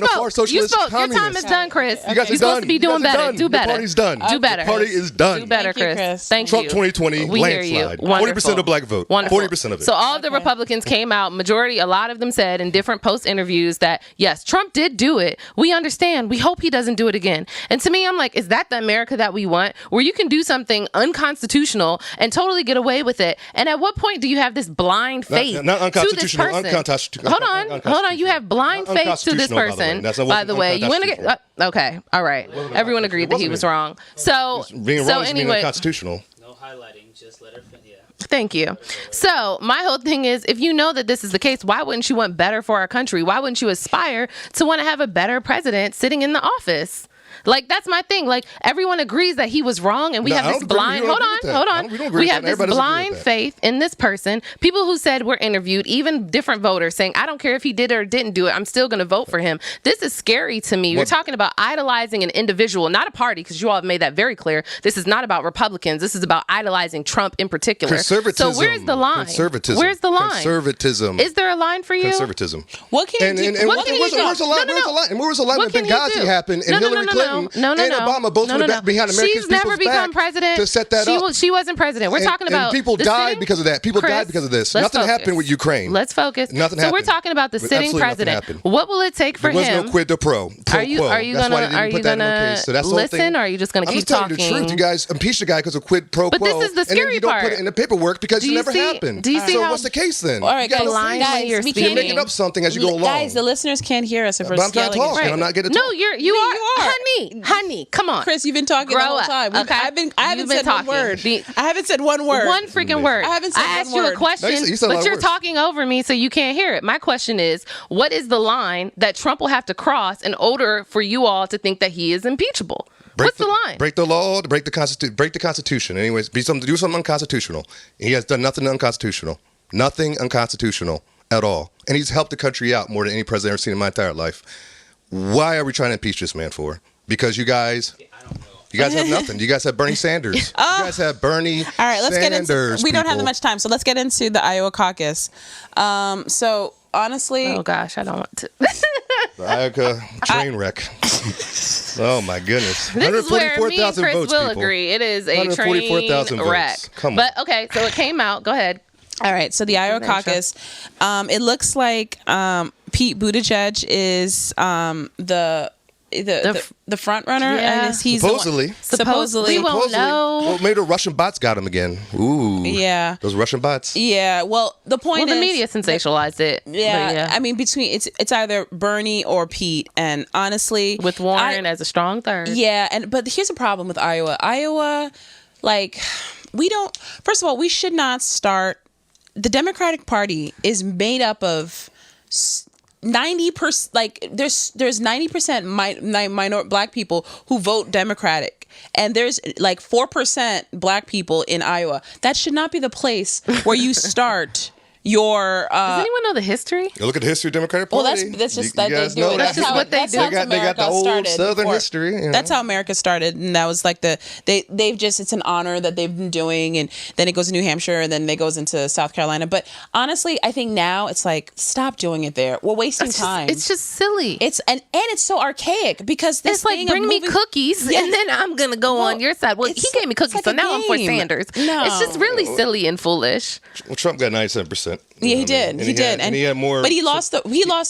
spoke. Your time is done, Chris. You guys are You're supposed to be doing better. Do better. The party's done. Do better. The party is done. Do better, Chris. Thank you. Trump 2020 We hear you. landslide. Wonderful. 40% of black vote. Wonderful. 40% of it. So all of the Republicans came out, a lot of them said in different post interviews that, yes, Trump did do it. We understand. We hope he doesn't do it again. And to me, I'm like, is that the America that we want? Where you can do something unconstitutional and totally get away with it? And at what point do you have this blind faith not to this person? Unconstitutional. Hold on. You have blind faith to this person. By the way, you want to get... okay. All right. Everyone agreed that he was wrong. So anyway... unconstitutional. No highlighting, just let her finish. Yeah. Thank you. So my whole thing is, if you know that this is the case, why wouldn't you want better for our country? Why wouldn't you aspire to want to have a better president sitting in the office? Like, that's my thing. Like, everyone agrees that he was wrong, and we have this blind... Hold on. We have this blind faith in this person. People who said were interviewed, even different voters saying, I don't care if he did it or didn't do it, I'm still going to vote for him. This is scary to me. We're talking about idolizing an individual, not a party, because you all have made that very clear. This is not about Republicans. This is about idolizing Trump in particular. Conservatism. So where's the line? Conservatism. Where's the line? Conservatism. Is there a line for you? Conservatism. What can you do? What can you do? Where's the line? And where was the line when Benghazi happened and Hillary Clinton and Obama both went back behind American She's never become president. To set that up. She wasn't president. We're talking about... And people died because of that. People died because of this. Nothing happened with Ukraine. Let's focus. Nothing happened. So we're talking about the sitting president. What will it take for him? There was no quid pro quo. Are you gonna listen, or are you just gonna keep talking? I'm just telling you the truth. You guys impeach the guy because of quid pro quo. But this is the scary and then you don't put it in the paperwork because it never happened. Do you see so what's the case then? All right, guys, you're making up something as you go along. Guys, the listeners can't hear us if we're yelling. I'm not talking. I'm not getting to talk. No, you are. Honey, come on. Chris, you've been talking the whole time. Okay. I haven't said one word. I haven't said one word. One freaking word. I haven't said one word. I asked you a question, but you're talking over me, so you can't hear it. My question is, what is the line that Trump will have to cross in order for you all to think that he is impeachable? What's the line? Break the law, break the Constitution. Anyways, do something unconstitutional. He has done nothing unconstitutional. Nothing unconstitutional at all. And he's helped the country out more than any president I've ever seen in my entire life. Why are we trying to impeach this man for? Because you guys have nothing. You guys have Bernie Sanders. You guys have Bernie Sanders. All right, let's get into... We don't have that much time, so let's get into the Iowa caucus. So, honestly... Oh, gosh, I don't want to. The Iowa train wreck. Oh, my goodness. This is where me and Chris will agree. It is a train wreck. Come on. But, okay, so it came out. Go ahead. All right, so the Iowa caucus, it looks like Pete Buttigieg is the front runner, yeah. and he's supposedly we won't know. Well, maybe the Russian bots got him again. Ooh, yeah, those Russian bots. Yeah, well, the point is the media sensationalized it. Yeah, I mean, it's either Bernie or Pete, and honestly, with Warren as a strong third. Yeah, but here's a problem with Iowa. Like, first of all, we should not start. The Democratic Party is made up of 90%. Like, there's 90% minor black people who vote Democratic, and there's like 4% black people in Iowa. That should not be the place where you start your. Does anyone know the history? You look at the history of Democratic Party. Well, that's just that they do it. That's just what they do. They got the old Southern history. You know? That's how America started, and that was like it's an honor that they've been doing, and then it goes to New Hampshire, and then it goes into South Carolina. But honestly, I think now it's like, stop doing it there. We're wasting time. It's just silly. It's it's so archaic because this it's like bring me cookies, and then I'm gonna go on your side. Well, he gave me cookies, so now I'm for Sanders. No. It's just really silly and foolish. Well, Trump got 97%. Yeah, he did. He did, and he had more. But he lost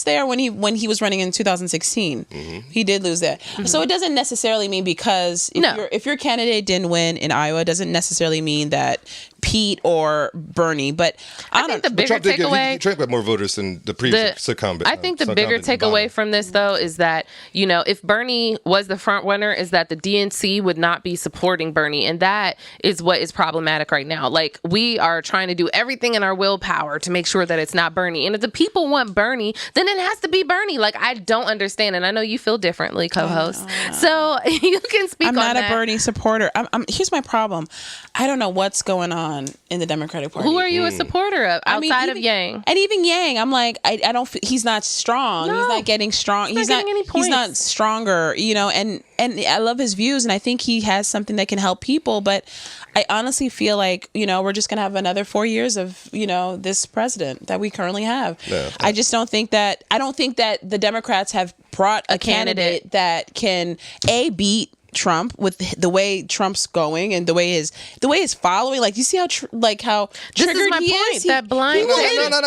there when he was running in 2016. Mm-hmm. He did lose that. Mm-hmm. So it doesn't necessarily mean because if your candidate didn't win in Iowa, it doesn't necessarily mean that Pete or Bernie. But I think the bigger takeaway, Trump got more voters than the previous incumbent. I think the bigger takeaway from this, though, is that if Bernie was the front runner, is that the DNC would not be supporting Bernie, and that is what is problematic right now. Like, we are trying to do everything in our willpower to make sure that it's not Bernie. And if the people want Bernie, then it has to be Bernie. Like, I don't understand. And I know you feel differently, co-host. So you can speak on that. I'm not a Bernie supporter. Here's my problem. I don't know what's going on in the Democratic Party. Who are you a supporter of outside of Yang? And even Yang, I'm like, I don't. He's not strong. No. He's not getting strong. He's not getting any points. He's not stronger. And I love his views, and I think he has something that can help people. But I honestly feel like we're just gonna have another 4 years of this president that we currently have. Yeah. I just don't think that. I don't think that the Democrats have brought a candidate that can beat Trump with the way Trump's going and the way his following. Like, you see how how triggered this is my he point. is. That blind. No,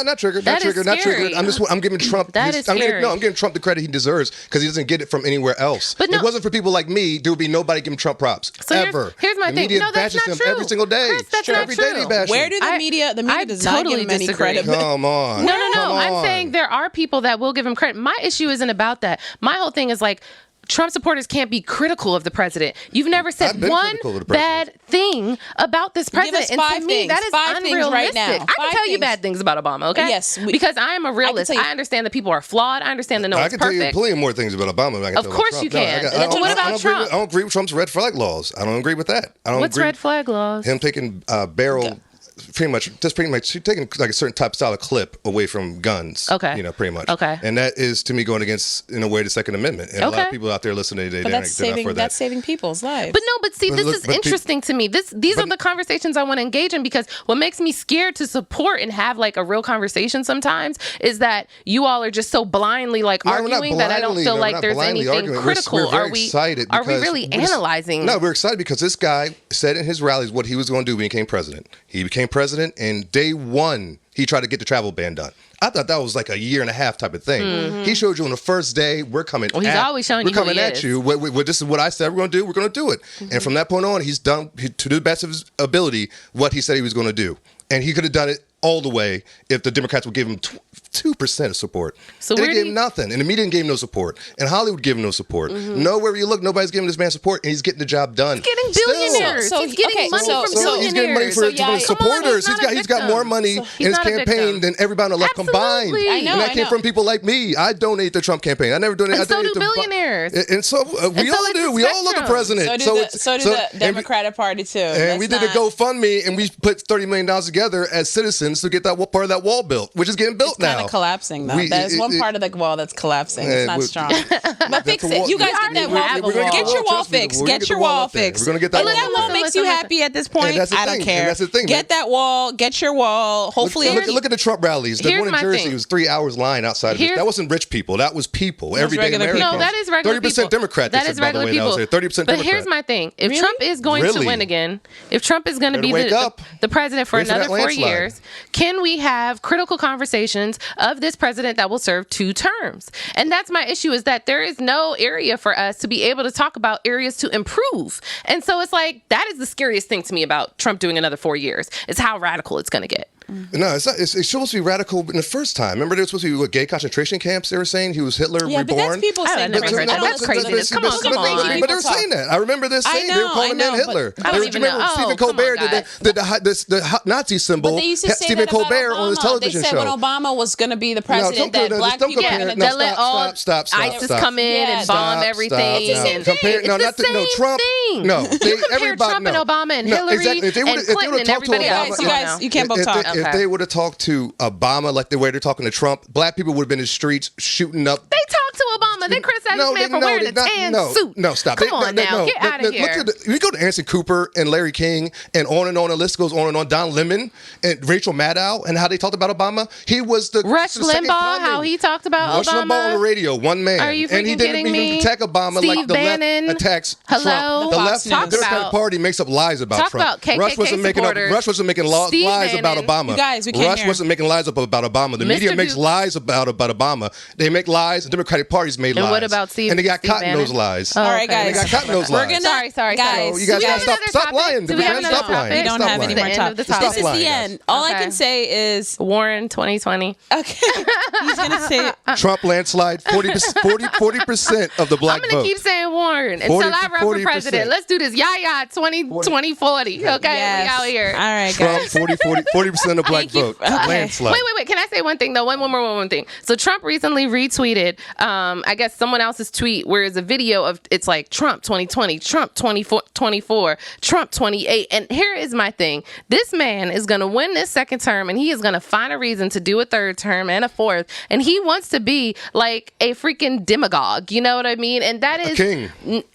not triggered. Not triggered. I'm giving Trump. That is scary. I'm giving Trump the credit he deserves because he doesn't get it from anywhere else. But if it wasn't for people like me, there would be nobody giving Trump props ever. Here's my thing. Media That's bashes not him true. every single day. Chris, that's not every day true. they bash him. Where do the media does not give him any credit? Come on. No. I'm saying there are people that will give him credit. My issue isn't about that. My whole thing is like, Trump supporters can't be critical of the president. You've never said one bad thing about this president. Give us and to me, that is unrealistic. Right now. I can tell you bad things about Obama, okay? Yes. Because I am a realist. I understand that people are flawed. I understand that no one's perfect. I can tell you plenty more things about Obama than I can tell Of course you can. What about Trump? I don't agree with Trump's red flag laws. I don't agree with that. What's red flag laws? Him taking barrel... Pretty much taking like a certain type style of clip away from guns. Okay. Pretty much. Okay. And that is, to me, going against, in a way, the Second Amendment. And a lot of people out there listening, they're not for that. That's saving people's lives. But see, this is interesting to me. These are the conversations I want to engage in, because what makes me scared to support and have like a real conversation sometimes is that you all are just so blindly arguing that I don't feel like there's anything critical. We're excited. Are we really analyzing? No, we're excited because this guy said in his rallies what he was going to do when he became president. He became president, and day one, he tried to get the travel ban done. I thought that was like a year and a half type of thing. Mm-hmm. He showed you on the first day, we're coming. Well, he's always showing you. We're coming at you. This is what I said we're going to do. We're going to do it. Mm-hmm. And from that point on, he's done to the best of his ability what he said he was going to do. And he could have done it all the way if the Democrats would give him 2% of support. So they gave him nothing. And the media gave him no support. And Hollywood gave him no support. Mm-hmm. Nowhere you look, nobody's giving this man support, and he's getting the job done. He's getting billionaires. He's getting money from billionaires. He's getting money from supporters. He's got more money in his campaign than everybody on the left combined. I know, and that came from people like me. I donate the Trump campaign. I never donated. And so do billionaires. And so we all do. We all love the president. So do the Democratic Party too. And we did a GoFundMe, and we put $30 million together as citizens to get that part of that wall built, which is getting built now. It's kind of collapsing though. There's one part of the wall that's collapsing. It's not strong. But fix it. You guys get that wall. Get your wall fixed. Get your wall fixed. We're gonna get that wall. If that wall makes you happy at this point, I don't care. That's the thing. Get that wall. Get your wall. Hopefully, look at the Trump rallies. The one in Jersey was 3 hours line outside of it. That wasn't rich people. That was people. Everyday Americans. No, that is regular people. 30% Democrat. That is regular people. 30% Democrat. But here's my thing: if Trump is going to win again, if Trump is going to be the president for another 4 years, can we have critical conversations of this president that will serve 2 terms? And that's my issue, is that there is no area for us to be able to talk about areas to improve. And so it's like, that is the scariest thing to me about Trump doing another 4 years, is how radical it's going to get. No, it's not. It's supposed to be radical in the first time. Remember, there was supposed to be gay concentration camps. They were saying he was Hitler reborn. But that's people saying that. That's craziness. Come on. But they were saying that. I remember this saying they were calling him Hitler. I don't even know. Stephen Colbert did the Nazi symbol. But they used to say Stephen that Colbert about on his Obama. television they said show. when Obama was going to be the president, that black people were going to let all ISIS come in and bomb everything. It's the same thing. It's the same Trump. thing. No, you compare Trump and Obama and Hillary and Clinton and everybody else. You guys, you can't both talk. If they would have talked to Obama like the way they're talking to Trump, black people would have been in the streets shooting up. They talked to Obama. They criticized this man for wearing a tan suit. No, stop. Come on now. Get out of here. We go to Anderson Cooper and Larry King and on. The list goes on and on. Don Lemon and Rachel Maddow and how they talked about Obama. He was the Rush Limbaugh, how he talked about Rush Obama. Limbaugh on the radio, one man. Are you freaking and he didn't kidding even me? attack Obama Steve like the Bannon. left attacks Hello? Trump. The left, the Democratic Party makes up lies about Talk Trump. about KKK supporters. Rush wasn't making lies about Obama. You guys, we can't Rush wasn't making lies about Obama. The media makes lies about Obama. They make lies, and Democratic parties man-made And lies. what about Steve? And they got Steve caught in Bannon? those lies. Oh, All right, okay. They guys. got caught in those lies. We're gonna, Sorry, guys. So you guys Do we gotta have stop another lying. topic? Do we have another Stop lying. topic? We don't Stop have any lying. more The end of the topics. This topic. is Stop the lying, end. All I Okay. can say is, Warren 2020. okay, he's gonna say, Trump landslide 40% of the black I'm gonna vote. keep saying Warren until 40 I run for 40%. president. Let's do this. 2040. Okay, yes. we out here. All right, Trump guys. 40% of black Thank you. vote. Okay. Landslide. Wait. Can I say one thing though? One more thing. So Trump recently retweeted, I guess someone else's tweet where it's a video of it's like Trump 2020, Trump 24, Trump 28. And here is my thing. This man is going to win this second term and he is going to find a reason to do a third term and a fourth. And he wants to be like a freaking demagogue. You know what I mean? And that is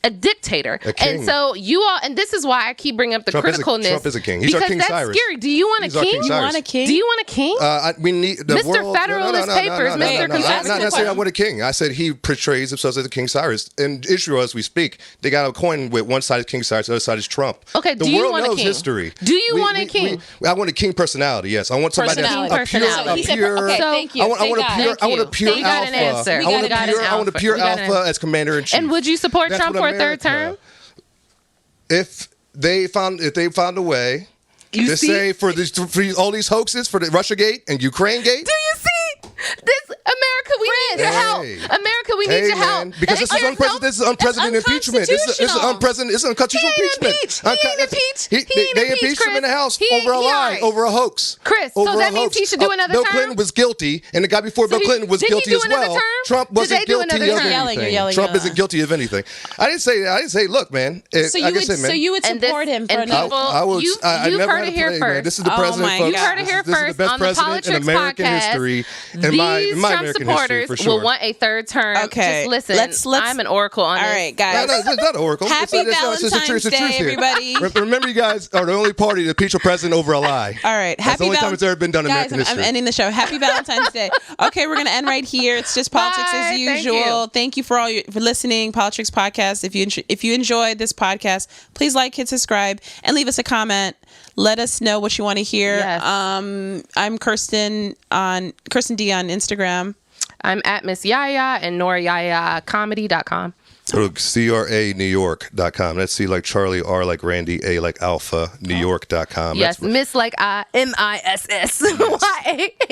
a dictator. A king. And so you all, and this is why I keep bringing up the Trump criticalness. Trump is a king. He's our because King that's Cyrus. scary. Do you want He's a our king? King you Cyrus. want a king? Do you want a king? We need the Mr. world. Federalist Papers, Mr. Consensus. Not necessarily. I want a king. I said he portrays himself as the King Cyrus. In Israel, as we speak, they got a coin with one side is King Cyrus, the other side is Trump. Okay, the do you world want a knows king? history. Do you want a king? I want a king personality. Yes, I want somebody Personality. that's a pure, Personality. He said, pure. okay, So- thank you. I want a Thank pure. God. I want a pure We got an alpha. answer. We I want got an a pure We got an alpha as commander in chief. And would you support That's Trump what for a third America- term? If they found a way You to see? say for all these hoaxes for the Russiagate and Ukraine Gate. Do you see? This America, we need your help. Hey. America, we need Hey, your help. man, because this is unprecedented impeachment. This is unprecedented. It's unconstitutional He ain't impeachment. impeached. He ain't impeached. He ain't They impeached, impeached him in the Chris. House He over a ain't- he lie, alright. over a hoax. Chris, so over that a means hoax. he should do another Bill term? Clinton was guilty, and the guy before Bill Clinton was didn't he guilty do as another well. term? Trump Did wasn't they do guilty another of term? anything. You're yelling. Trump isn't guilty of anything. I didn't say. Look, man. So you would And this- support him for and another. people- I would. You've I heard never it had to here play, first. man. This is the Oh president, my folks. God. You heard it here This is the first best on the president in Politics American podcast. history. These In my Trump American history, supporters for sure. will want a third term. Okay. Just listen. Let's- I'm an oracle on All this. right, guys. No, it's not Oracle. Happy It's the Valentine's truth Day, here. everybody. Remember, you guys are the only party to impeach a president over a lie. All right. That's the only time it's ever been done in Guys, American history. I'm ending the show. Happy Valentine's Day. Okay, we're gonna end right here. It's just politics Bye. as Thank usual. Thank you for listening. Politics Podcast. If you enjoyed this podcast, please like, hit subscribe, and leave us a comment. Let us know what you want to hear. Yes. I'm Kirsten D on Instagram. I'm at Miss Yaya and NoraYayaComedy.com. Go to CRANewYork.com. That's C like Charlie, R like Randy, A like Alpha, NewYork.com. Yes, Miss like MISSYA.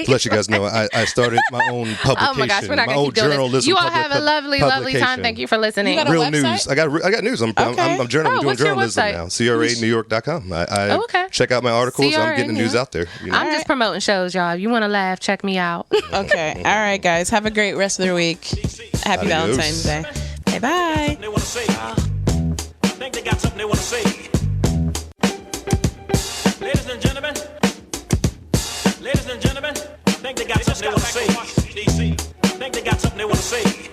To let you guys know, I started my own publication. Oh my gosh, we're not my gonna own keep doing this. journalism. You all have a lovely time. Thank you for listening. You got a Real website? news. I got news. I'm Okay. I'm doing what's your journalism website? now. CRANewYork.com. I okay. check out my articles. I'm getting the CRA, news out there. You know? I'm just promoting shows, y'all. If you want to laugh, check me out. Okay. All right, guys. Have a great rest of the week. Happy Adios. Valentine's Day. Bye bye. They want to say. I think they got something they want to say. Ladies and gentlemen, I think they got something they want to say. I think they got something they want to say.